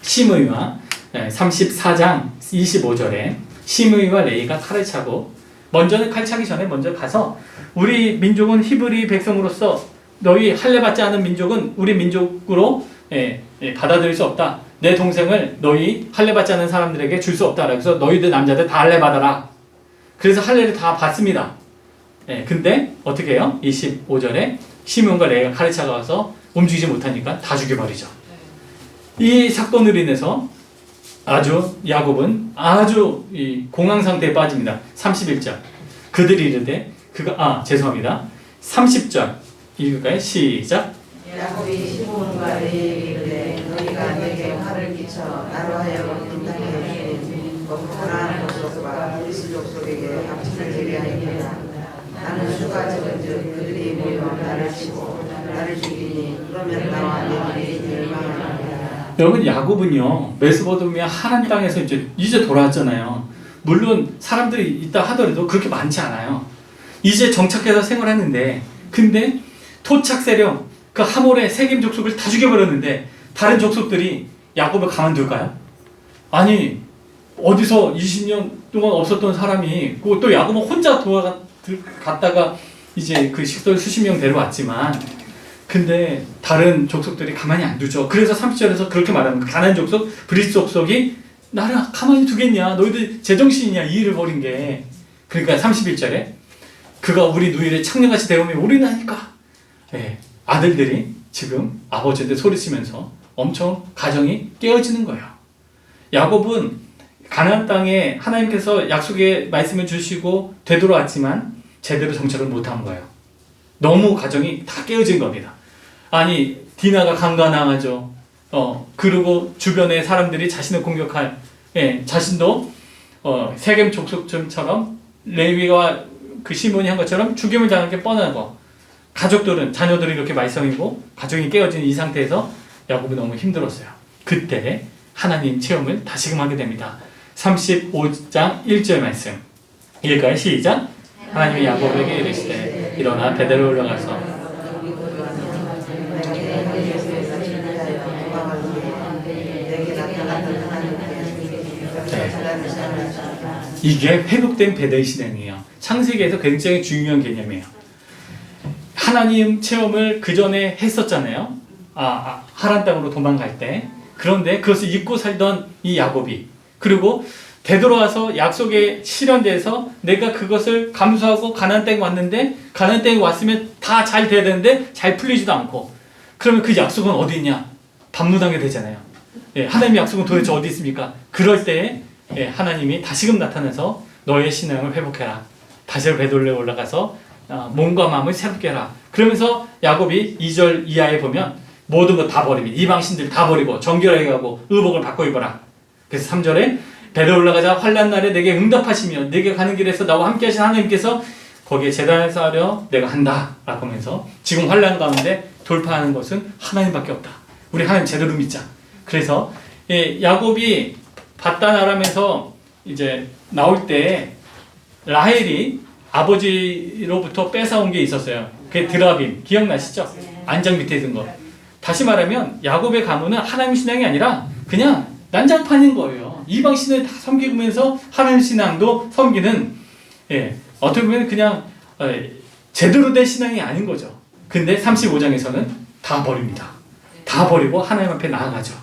시므이와 34장 25절에 시므이와 레이가 칼을 차고, 먼저는 칼 차기 전에 먼저 가서 우리 민족은 히브리 백성으로서 너희 할례 받지 않은 민족은 우리 민족으로 받아들일 수 없다. 내 동생을 너희 할례 받지 않은 사람들에게 줄 수 없다. 그래서 너희들 남자들 다 할례 받아라. 그래서 할례를 다 받습니다. 근데 어떻게 해요? 25절에 시므온과 레이가 칼을 차가워서 움직이지 못하니까 다 죽여버리죠. 이 사건으로 인해서 야곱은 아주 이 공황 상태에 빠집니다. 31절. 그들이 이르되 죄송합니다. 30절 읽을까요? 시작. 야곱이 시므온과 레이에게 이르되 너희가 내게 화를 끼쳐 나로 하여금 분당케 하시니 가나안 족속과 그리스 족속에게 합친을 되게 하니라. 나는 수가 적은즉 그들이 모여 나를 치고 나를 죽이니 그러면 나와 내 길이 멸망하리라. 여러분, 야곱은요 메소포타미아 하란 땅에서 이제 돌아왔잖아요. 물론 사람들이 있다 하더라도 그렇게 많지 않아요. 이제 정착해서 생활했는데, 근데 토착 세력 그 하몰의 세겜 족속을 다 죽여버렸는데 다른 족속들이 야곱을 가만둘까요? 아니, 어디서 20년 동안 없었던 사람이 또 야곱은 혼자 갔다가 이제 그 식솔 수십 명 데려왔지만, 근데 다른 족속들이 가만히 안 두죠. 그래서 30절에서 그렇게 말하는 거예요. 가나안 족속, 브리스 족속이 나를 가만히 두겠냐? 너희들 제정신이냐? 이 일을 벌인 게. 그러니까 31절에 그가 우리 누이를 창녀같이 대우며 우리는 하니까. 예, 아들들이 지금 아버지한테 소리치면서 엄청 가정이 깨어지는 거예요. 야곱은 가나안 땅에 하나님께서 약속의 말씀을 주시고 되돌아왔지만 제대로 정착을 못한 거예요. 너무 가정이 다 깨어진 겁니다. 아니 디나가 강간당하죠. 그리고 주변의 사람들이 자신을 공격할, 자신도 세겜 족속처럼 레위와 그 시몬이 한 것처럼 죽임을 당할 게 뻔한 거. 가족들은 자녀들이 이렇게 말썽이고 가정이 깨어진 이 상태에서 야곱이 너무 힘들었어요. 그때 하나님 체험을 다시금 하게 됩니다. 35장 1절 말씀 읽을까요? 시작. 하나님이 야곱에게 이르시되 일어나 베델로 올라가서 이게 회복된 베델 신앙이에요. 창세기에서 굉장히 중요한 개념이에요. 하나님 체험을 그 전에 했었잖아요. 하란 땅으로 도망갈 때. 그런데 그것을 잊고 살던 이 야곱이, 그리고 되돌아와서 약속에 실현돼서 내가 그것을 감수하고 가나안 땅에 왔는데, 가나안 땅에 왔으면 다 잘 돼야 되는데 잘 풀리지도 않고, 그러면 그 약속은 어디 있냐? 반무당이 되잖아요. 하나님의 약속은 도대체 어디 있습니까? 그럴 때 하나님이 다시금 나타나서 너의 신앙을 회복해라. 다시 베들레헴에 올라가서 몸과 마음을 새롭게 해라. 그러면서 야곱이 2절 이하에 보면 모든 것 다 버립니다. 이방신들 다 버리고 정결하게 가고 의복을 바꿔 입어라. 그래서 3절에 베델 올라가자 환난 날에 내게 응답하시며 내게 가는 길에서 나와 함께 하신 하나님께서 거기에 제단을 쌓으려 내가 한다 라고 하면서 지금 환난 가운데 돌파하는 것은 하나님밖에 없다. 우리 하나님 제대로 믿자. 그래서 야곱이 바단 아람에서 이제 나올 때 라헬이 아버지로부터 뺏어온 게 있었어요. 그게 드라빔, 기억나시죠? 안장 밑에 든 거. 다시 말하면 야곱의 가문은 하나님 신앙이 아니라 그냥 난장판인 거예요. 이방 신을 다 섬기면서 하나님 신앙도 섬기는, 어떻게 보면 그냥 제대로 된 신앙이 아닌 거죠. 근데 35장에서는 다 버립니다. 다 버리고 하나님 앞에 나아가죠.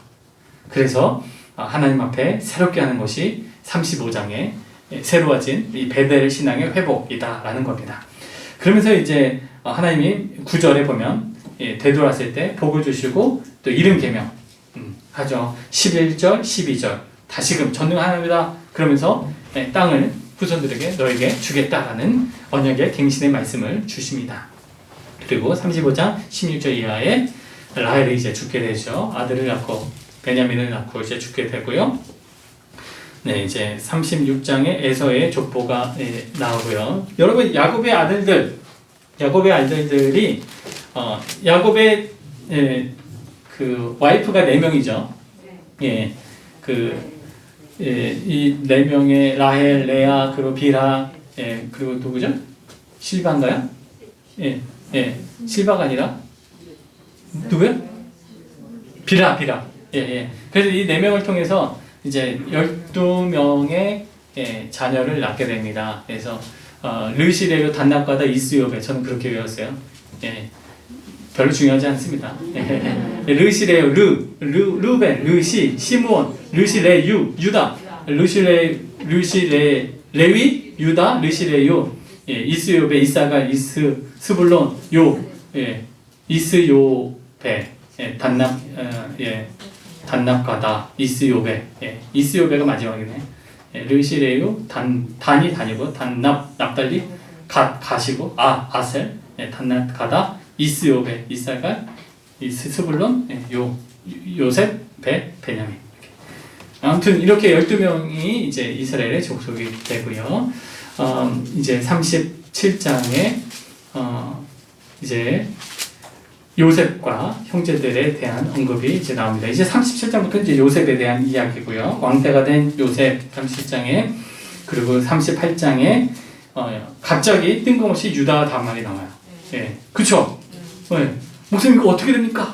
그래서 하나님 앞에 새롭게 하는 것이 35장에 새로워진 이 베델 신앙의 회복이다라는 겁니다. 그러면서 이제 하나님이 9절에 보면 되돌았을 때 복을 주시고 또 이름 계명 하죠. 11절, 12절 다시금 전능하나님이다 그러면서 땅을 후손들에게 너에게 주겠다라는 언약의 갱신의 말씀을 주십니다. 그리고 35장 16절 이하에 라헬이 이제 죽게 되죠. 아들을 낳고 베냐민을 낳고 이제 죽게 되고요. 네, 이제 36장에 에서의 족보가 나오고요. 여러분 야곱의 아들들이 야곱의 그 와이프가 4명이죠. 이 4명의 라헬, 레아, 그리고 비라, 그리고 누구죠? 실바인가요? 실바가 아니라 누구요? 비라. 그래서 이 4명을 통해서 이제 12명의 자녀를 낳게 됩니다. 그래서 르시레요, 단납가다, 이스요베 저는 그렇게 외웠어요. 별로 중요하지 않습니다. 르시레요, 루벤, 르시, 시므온, 르시레유, 유다, 르시레위, 유다, 르시레요, 이스요베, 이사갈, 스불론, 이스요베, 단납가다, 이스요베, 이스요베가 마지막이네. 르시레유, 단이 다니고, 단납, 납달리, 가시고, 아셀, 단납가다, 이스요베, 이사갈, 스불론, 요셉, 베냐민. 아무튼 이렇게 12명이 이제 이스라엘의 족속이 되고요. 이제 37장에 이제 요셉과 형제들에 대한 언급이 이제 나옵니다. 이제 37장부터 이제 요셉에 대한 이야기고요. 왕때가 된 요셉 37장에, 그리고 38장에 갑자기 뜬금없이 유다와 다말이 나와요. 그쵸? 목사님 이거 어떻게 됩니까?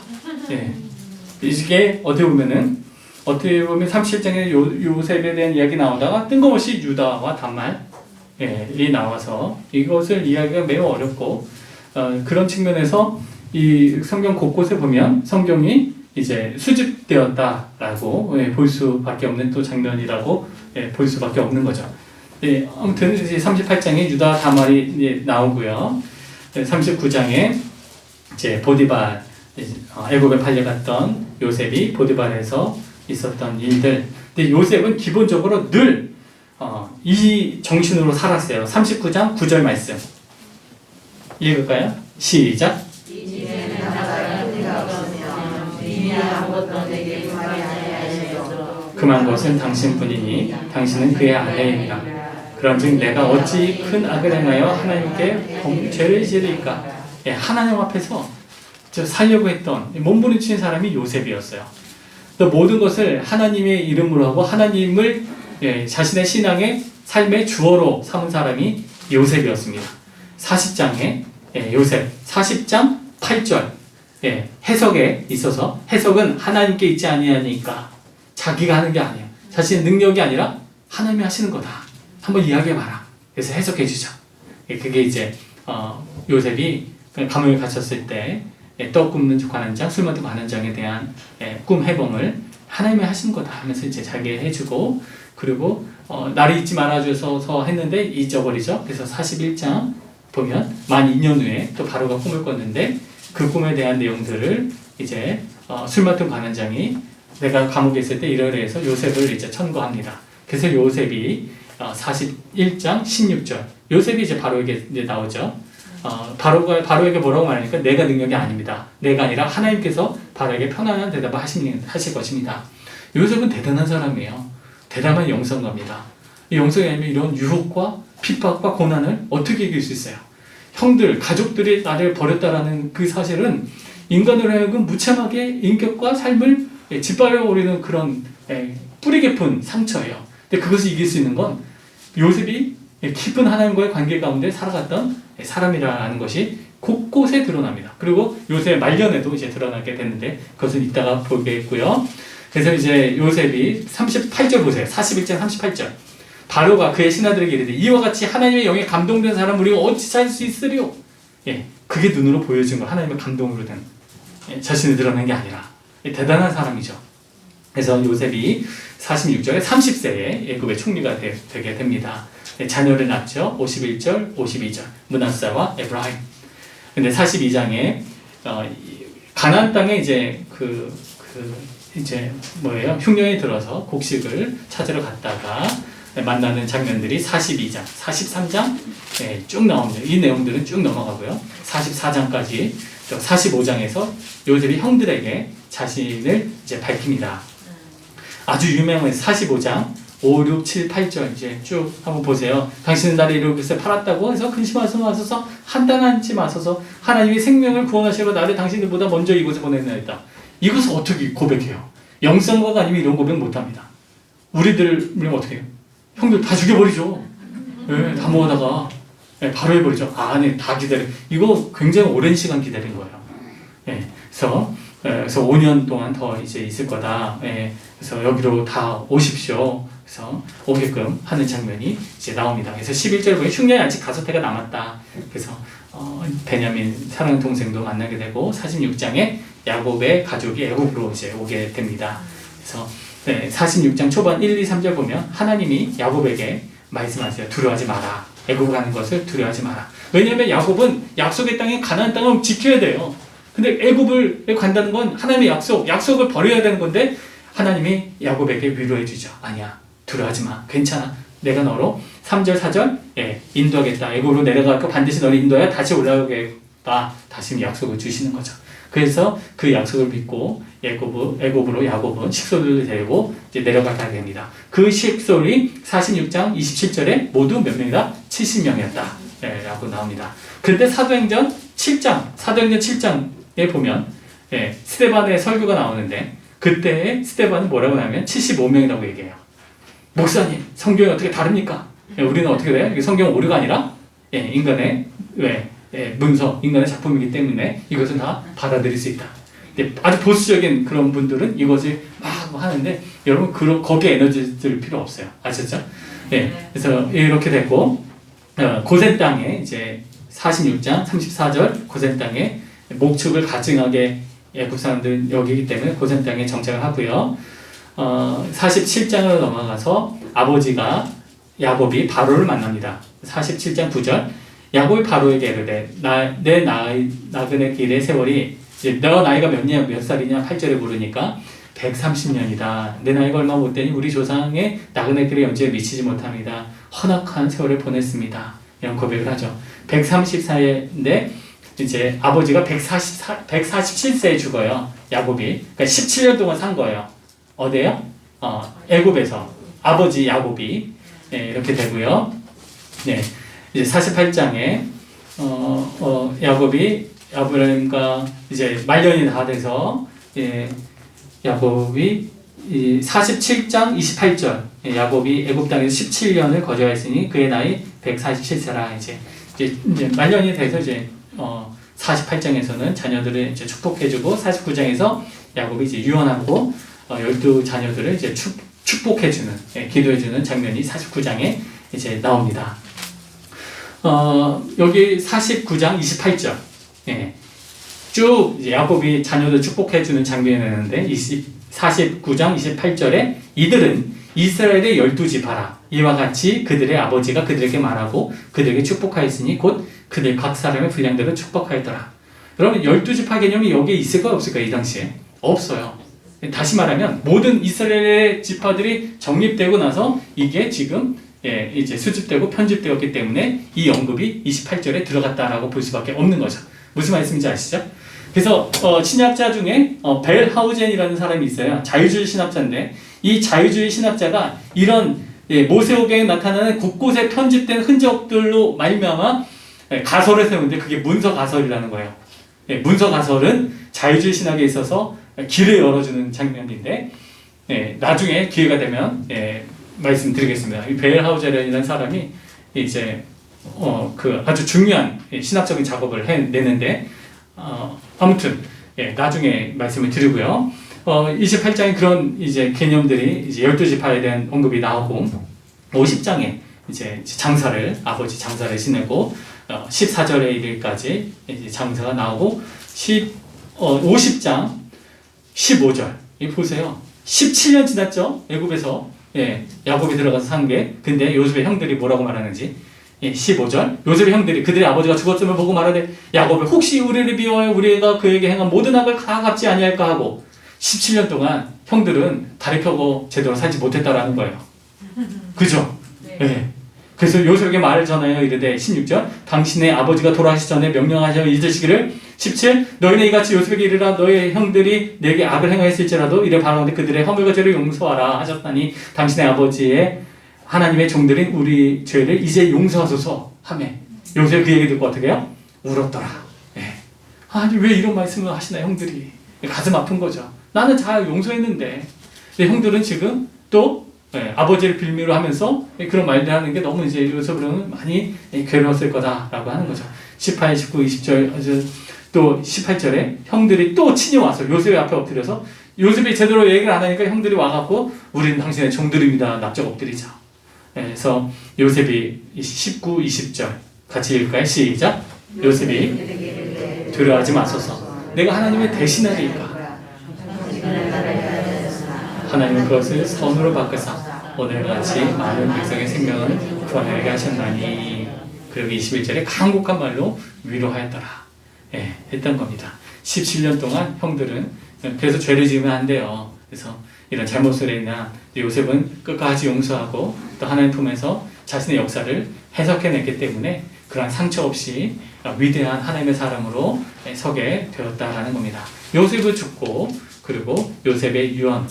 이게 어떻게 보면 37장에 요셉에 대한 이야기 나오다가 뜬금없이 유다와 다말이 나와서 이것을 이야기가 매우 어렵고, 그런 측면에서 이 성경 곳곳에 보면 성경이 이제 수집되었다라고 볼 수밖에 없는 또 장면이라고 볼 수밖에 없는 거죠. 예, 아무튼 이제 38장에 유다 다말이 이제 나오고요. 39장에 이제 보디발 애굽에 팔려갔던 요셉이 보디발에서 있었던 일들. 근데 요셉은 기본적으로 늘 이 정신으로 살았어요. 39장 9절 말씀 읽을까요? 시작. 이제는 나라가 은혜가 없으며 이미 아무것도 내게 구하지 아니하시고 금한 것은 당신뿐이니 당신은 그의 아내이니라. 그런즉 내가 어찌 큰 악을 행하여 하나님께 죄를 지으리까? 예, 하나님 앞에서 살려고 했던 몸부림치는 사람이 요셉이었어요. 또 모든 것을 하나님의 이름으로 하고 하나님을 자신의 신앙의 삶의 주어로 삼은 사람이 요셉이었습니다. 40장에 요셉 40장 8절 해석에 있어서 해석은 하나님께 있지 아니하니까 자기가 하는 게 아니에요. 자신의 능력이 아니라 하나님이 하시는 거다. 한번 이야기해봐라. 그래서 해석해 주죠. 그게 이제 요셉이 감옥에 갇혔을 때 떡 굽는 관원장, 술 맡은 관원장에 대한 꿈 해봉을 하나님이 하신 거다 하면서 이제 자기 해주고, 그리고 나를 잊지 말아줘서 했는데 잊어버리죠. 그래서 41장 보면 만 2년 후에 또 바로가 꿈을 꿨는데 그 꿈에 대한 내용들을 이제 술 맡은 관원장이 내가 감옥에 있을 때 이러이러해서 요셉을 이제 천거합니다. 그래서 요셉이 41장 16절 요셉이 이제 바로에게 이제 나오죠. 바로에게 뭐라고 말하니까 내가 능력이 아닙니다. 내가 아니라 하나님께서 바로에게 편안한 대답을 하실 것입니다. 요셉은 대단한 사람이에요. 대단한 영성가입니다. 이 영성이 아니면 이런 유혹과 핍박과 고난을 어떻게 이길 수 있어요? 형들, 가족들이 나를 버렸다라는 그 사실은 인간으로 하여금 무참하게 인격과 삶을 짓밟아버리는 그런 뿌리 깊은 상처예요. 근데 그것을 이길 수 있는 건 요셉이 깊은 하나님과의 관계 가운데 살아갔던 사람이라는 것이 곳곳에 드러납니다. 그리고 요셉 말년에도 이제 드러나게 됐는데 그것은 이따가 보겠고요. 그래서 이제 요셉이 38절 보세요. 41장 38절. 바로가 그의 신하들에게 이르되 이와 같이 하나님의 영에 감동된 사람 우리가 어찌 살 수 있으리요? 그게 눈으로 보여준 거. 하나님의 감동으로 된 자신을 드러낸 게 아니라 대단한 사람이죠. 그래서 요셉이 46절에 30세에 애굽의 총리가 되게 됩니다. 자녀를 낳죠. 51절, 52절 므낫세와 에브라임. 근데 42장에 가나안 땅에 이제 이제 뭐예요? 흉년이 들어서 곡식을 찾으러 갔다가 만나는 장면들이 42장, 43장 쭉 나옵니다. 이 내용들은 쭉 넘어가고요. 44장까지 45장에서 요셉이 형들에게 자신을 이제 밝힙니다. 아주 유명한 45장 5, 6, 7, 8절 이제 쭉 한번 보세요. 당신은 나를 이렇게 팔았다고 해서 근심하소서 한탄하지 마소서 하나님이 생명을 구원하시고 나를 당신들보다 먼저 이곳에 보내나이다. 이것을 어떻게 고백해요? 영성과가 아니면 이런 고백 못합니다. 우리들은 어떻게 해요? 형들 다 죽여버리죠. 다 모아다가 바로 해버리죠. 다 기다려. 이거 굉장히 오랜 시간 기다린 거예요. 그래서 5년 동안 더 이제 있을 거다. 그래서 여기로 다 오십시오. 그래서 오게끔 하는 장면이 이제 나옵니다. 그래서 11절 보면 흉년이 아직 5해가 남았다. 그래서 베냐민 사랑하는 동생도 만나게 되고 46장에 야곱의 가족이 애굽으로 이제 오게 됩니다. 그래서 46장 초반 1, 2, 3절 보면 하나님이 야곱에게 말씀하세요. 두려워하지 마라. 애굽 가는 것을 두려워하지 마라. 왜냐하면 야곱은 약속의 땅인 가나안 땅을 지켜야 돼요. 근데 애굽을 간다는 건 하나님의 약속을 버려야 되는 건데 하나님이 야곱에게 위로해 주죠. 아니야. 두려워하지 마. 괜찮아. 내가 너로 3절, 4절 인도하겠다. 애굽으로 내려가고 반드시 너를 인도해야 다시 올라오겠다. 다시 약속을 주시는 거죠. 그래서 그 약속을 믿고 애굽으로 야곱은 식솔을 데리고 이제 내려가게 됩니다. 그 식솔이 46장 27절에 모두 몇 명이다? 70명이었다. 라고 나옵니다. 그런데 사도행전 7장에 보면 스데반의 설교가 나오는데 그때 스데반은 뭐라고 하냐면 75명이라고 얘기해요. 목사님, 성경이 어떻게 다릅니까? 우리는 어떻게 돼요? 이게 성경은 오류가 아니라 인간의 문서, 인간의 작품이기 때문에 이것은 다 받아들일 수 있다. 아주 보수적인 그런 분들은 이것을 막 하는데 여러분 거기에 에너지 들 필요 없어요. 아셨죠? 그래서 이렇게 됐고 고센 땅에 이제 46장 34절 고센 땅에 목축을 가증하게 애굽 사람들은 여기기 때문에 고센 땅에 정착을 하고요. 47장으로 넘어가서 아버지가 야곱이 바로를 만납니다. 47장 9절. 야곱이 바로에게 이르되 내 나그네 길의 세월이 이제 너 나이가 몇 살이냐 8절에 물으니까 130년이다. 내 나이가 얼마 못 되니 우리 조상의 나그네 길의 연주에 미치지 못합니다. 헌악한 세월을 보냈습니다. 이런 고백을 하죠. 134인데 이제 아버지가 147세에 죽어요. 야곱이. 그러니까 17년 동안 산 거예요. 어디에요? 애굽에서. 아버지 야곱이. 네, 이렇게 되고요. 네. 이제 48장에 야곱이 아브라함과 이제 말년이 다 돼서 야곱이 47장 28절 야곱이 애굽 땅에서 17년을 거주하였으니 그의 나이 147세라 이제 말년이 돼서 이제 48장에서는 자녀들을 이제 축복해주고 49장에서 야곱이 이제 유언하고 12자녀들을 이제 축복해주는 기도해주는 장면이 49장에 이제 나옵니다. 여기 49장 28절 쭉 이제 야곱이 자녀들 축복해주는 장면이 나오는데 49장 28절에 이들은 이스라엘의 12지파라 이와 같이 그들의 아버지가 그들에게 말하고 그들에게 축복하였으니 곧 그들 각 사람의 분량대로 축복하였더라. 여러분 12지파 개념이 여기에 있을까 없을까 이 당시에? 없어요. 다시 말하면 모든 이스라엘의 지파들이 정립되고 나서 이게 지금 이제 수집되고 편집되었기 때문에 이 언급이 28절에 들어갔다라고 볼 수밖에 없는 거죠. 무슨 말씀인지 아시죠? 그래서 신학자 중에 벨하우젠이라는 사람이 있어요. 자유주의 신학자인데 이 자유주의 신학자가 이런 모세오경에 나타나는 곳곳에 편집된 흔적들로 말미암아 가설을 세우는데 그게 문서가설이라는 거예요. 문서가설은 자유주의 신학에 있어서 길을 열어주는 장면인데 나중에 기회가 되면 말씀드리겠습니다. 이 벨하우젠이라는 사람이 이제 그 아주 중요한 신학적인 작업을 해내는데 아무튼 나중에 말씀을 드리고요. 28장에 그런 이제 개념들이 이제 12지파에 대한 언급이 나오고 50장에 이제 아버지 장사를 지내고 14절에 이르기까지 이제 장사가 나오고 50장 15절 이 보세요. 17년 지났죠. 애굽에서 야곱이 들어가서 산 게. 근데 요셉의 형들이 뭐라고 말하는지 15절 요셉의 형들이 그들의 아버지가 죽었음을 보고 말하되 야곱을 혹시 우리를 미워하여 우리가 그에게 행한 모든 악을 다 갚지 아니할까 하고 17년 동안 형들은 다리 펴고 제대로 살지 못했다라는 거예요. 그죠? 네. 그래서 요셉에게 말을 전하여 이르되 16절 당신의 아버지가 돌아가시기 전에 명령하여 잊으시기를 17 너희는 이같이 요셉에게 이르라 너희 형들이 내게 악을 행하였을지라도 이래 바라오는데 그들의 허물과 죄를 용서하라 하셨다니 당신의 아버지의 하나님의 종들인 우리 죄를 이제 용서하소서 하며 요셉 그 얘기 듣고 어떻게 해요? 울었더라. 아니 왜 이런 말씀을 하시나 형들이 가슴 아픈 거죠. 나는 잘 용서했는데 형들은 지금 또 아버지를 빌미로 하면서 그런 말들 하는 게 너무 이제 요셉으로는 많이 괴로웠을 거다라고 하는 거죠. 18, 19, 20절 또 18절에 형들이 또 친히 와서 요셉의 앞에 엎드려서 요셉이 제대로 얘기를 안 하니까 형들이 와갖고 우리는 당신의 종들입니다. 납작 엎드리죠. 그래서 요셉이 19, 20절 같이 읽을까요? 시작. 요셉이 두려워하지 마소서. 내가 하나님의 대신하리이까. 하나님은 그것을 선으로 바꾸사 오늘같이 많은 백성의 생명을 구원하게 하셨나니. 그리고 21절에 간곡한 말로 위로하였더라. 했던 겁니다. 17년 동안 형들은 그래서 죄를 지으면 안 돼요. 그래서 이런 잘못을 했나 요셉은 끝까지 용서하고 또 하나님 품에서 자신의 역사를 해석해냈기 때문에 그러한 상처 없이 위대한 하나님의 사람으로 서게 되었다라는 겁니다. 요셉은 죽고 그리고 요셉의 유언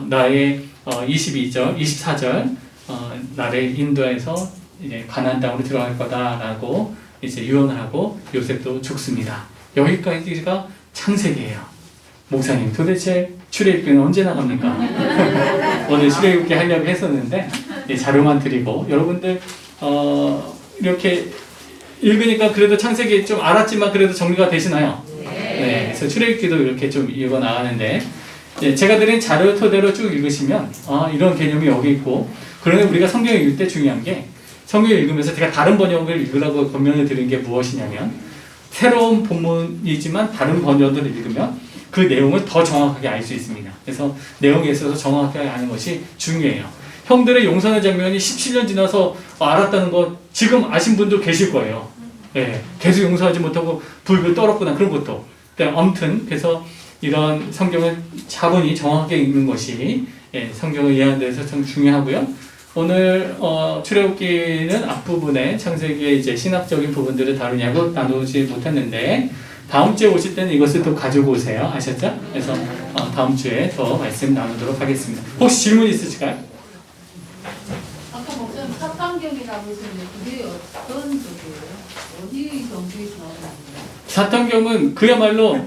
나의 22절, 24절 나를 인도해서 이제 가나안 땅으로 들어갈 거다라고 이제 유언을 하고 요셉도 죽습니다. 여기까지가 창세기예요. 목사님 도대체 출애굽기는 언제 나갑니까? 오늘 출애굽기 하려고 했었는데 자료만 드리고 여러분들 이렇게 읽으니까 그래도 창세기 좀 알았지만 그래도 정리가 되시나요? 네. 그래서 출애굽기도 이렇게 좀 읽어 나가는데 제가 드린 자료 토대로 쭉 읽으시면 이런 개념이 여기 있고 그런데 우리가 성경 읽을 때 중요한 게 성경 읽으면서 제가 다른 번역을 읽으라고 권면을 드린 게 무엇이냐면 새로운 본문이지만 다른 번역을 읽으면 그 내용을 더 정확하게 알 수 있습니다. 그래서 내용에 있어서 정확하게 아는 것이 중요해요. 형들의 용서하는 장면이 17년 지나서 알았다는 거 지금 아신 분도 계실 거예요. 예, 계속 용서하지 못하고 불을 떨었구나 그런 것도. 아무튼 그래서 이런 성경을 차분히 정확하게 읽는 것이 성경을 이해하는 데서 참 중요하고요. 오늘 출애굽기는 앞부분에 창세기의 이제 신학적인 부분들을 다루냐고 나누지 못했는데 다음 주에 오실 때는 이것을 또 가지고 오세요. 아셨죠? 그래서 다음 주에 더 말씀 나누도록 하겠습니다. 혹시 질문 있으실까요? 아까 목사님 사탄경이라고 했는데 그게 어떤 쪽이에요? 어디 경주에서 나오는 거예요? 사탄경은 그야말로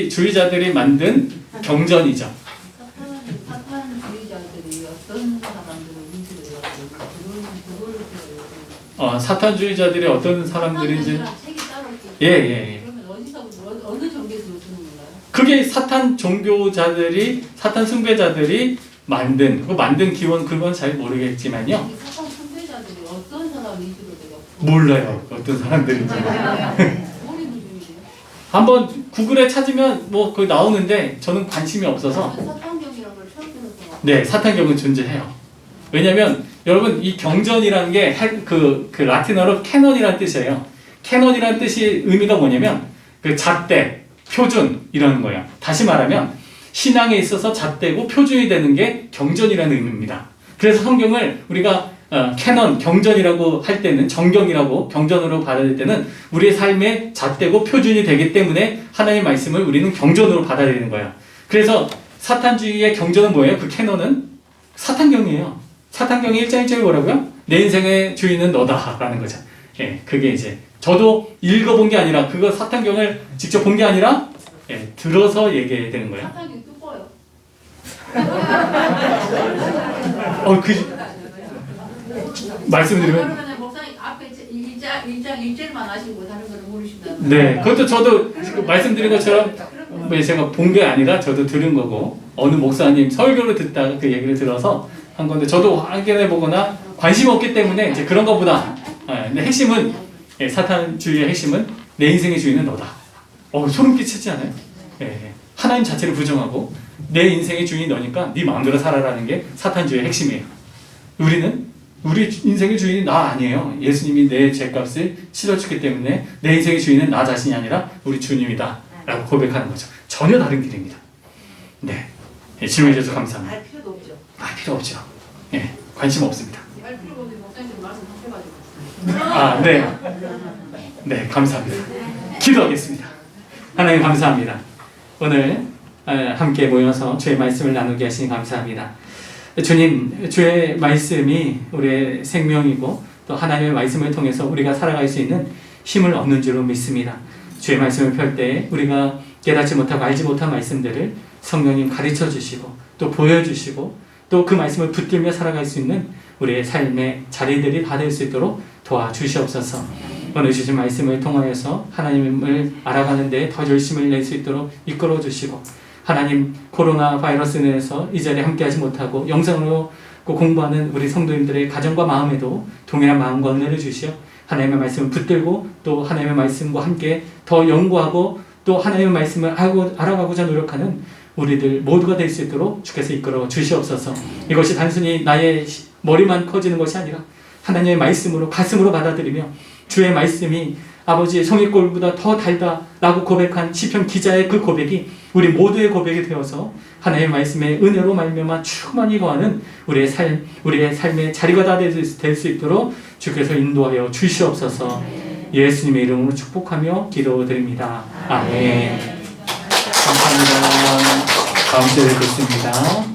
주의자들이 만든 경전이죠. 사탄주의자들이 어떤 사람들을 위주로 해가지고 그걸 배워요. 사탄주의자들이 어떤 사람들인지 책이 따로 있겠죠? 예. 그러면 어느 종교에서 주는 건가요? 그게 사탄 종교자들이 사탄 숭배자들이 만든 기원 그건 잘 모르겠지만요. 이 사탄 숭배자들이 어떤 사람 위주로 돼요? 몰라요. 어떤 사람들인지. 머리 무중이래요. 한번 구글에 찾으면 뭐 그 나오는데 저는 관심이 없어서 사탄경이라는 걸 처음 들어서 네, 사탄경은 존재해요. 왜냐면 여러분 이 경전이라는 게 그 라틴어로 캐논이라는 뜻이에요. 캐논이라는 뜻이 의미가 뭐냐면 그 잣대, 표준이라는 거예요. 다시 말하면 신앙에 있어서 잣대고 표준이 되는 게 경전이라는 의미입니다. 그래서 성경을 우리가 캐논, 경전이라고 할 때는 정경이라고 경전으로 받아들일 때는 우리의 삶의 잣대고 표준이 되기 때문에 하나님의 말씀을 우리는 경전으로 받아들이는 거예요. 그래서 사탄주의의 경전은 뭐예요? 그 캐논은 사탄경이에요. 사탄경이 1장 1절이 뭐라고요? 내 인생의 주인은 너다 라는 거죠. 예, 그게 이제 저도 읽어본 게 아니라 그거 사탄경을 직접 본 게 아니라 들어서 얘기해야 되는 거예요. 사탄경이 뚜꺼요. 말씀드리면 그러면 목사님 앞에 1장 1절만 하시고 다른 걸 모르신다. 네, 그것도 저도 지금 말씀드린 것처럼 제가 본 게 아니라 저도 들은 거고 어느 목사님 설교를 듣다가 그 얘기를 들어서 한 건데 저도 확인해 보거나 관심 없기 때문에 이제 그런 것보다 근데 핵심은 사탄주의의 핵심은 내 인생의 주인은 너다. 소름 끼치지 않아요? 하나님 자체를 부정하고 내 인생의 주인이 너니까 네 마음대로 살아라는 게 사탄주의의 핵심이에요. 우리 인생의 주인이 나 아니에요. 예수님이 내 죄값을 치러주기 때문에 내 인생의 주인은 나 자신이 아니라 우리 주님이다 라고 고백하는 거죠. 전혀 다른 길입니다. 네, 질문해 주셔서 감사합니다. 알 필요도 없죠. 알 필요 없죠. 관심 없습니다. 알 필요가 없는데 목사님 말씀 하셔가지고. 네, 감사합니다. 기도하겠습니다. 하나님 감사합니다. 오늘 함께 모여서 주의 말씀을 나누게 하시니 감사합니다. 주님, 주의 말씀이 우리의 생명이고 또 하나님의 말씀을 통해서 우리가 살아갈 수 있는 힘을 얻는 줄로 믿습니다. 주의 말씀을 펼 때 우리가 깨닫지 못하고 알지 못한 말씀들을 성령님 가르쳐 주시고 또 보여주시고 또 그 말씀을 붙들며 살아갈 수 있는 우리의 삶의 자리들이 다 될 수 있도록 도와주시옵소서. 오늘 주신 말씀을 통하여서 하나님을 알아가는 데 더 열심을 낼 수 있도록 이끌어 주시고 하나님 코로나 바이러스 내에서 이 자리에 함께하지 못하고 영상으로 공부하는 우리 성도님들의 가정과 마음에도 동일한 마음과 은혜를 주시어 하나님의 말씀을 붙들고 또 하나님의 말씀과 함께 더 연구하고 또 하나님의 말씀을 알아가고자 노력하는 우리들 모두가 될 수 있도록 주께서 이끌어 주시옵소서. 이것이 단순히 나의 머리만 커지는 것이 아니라 하나님의 말씀으로 가슴으로 받아들이며 주의 말씀이 아버지의 성의골보다 더 달다라고 고백한 시편 기자의 그 고백이 우리 모두의 고백이 되어서 하나님의 말씀의 은혜로 말미암아 충만히 거하는 우리의 삶의 자리가 다 될 수 있도록 주께서 인도하여 주시옵소서. 예수님의 이름으로 축복하며 기도드립니다. 아멘. 감사합니다. 다음 주에 뵙겠습니다.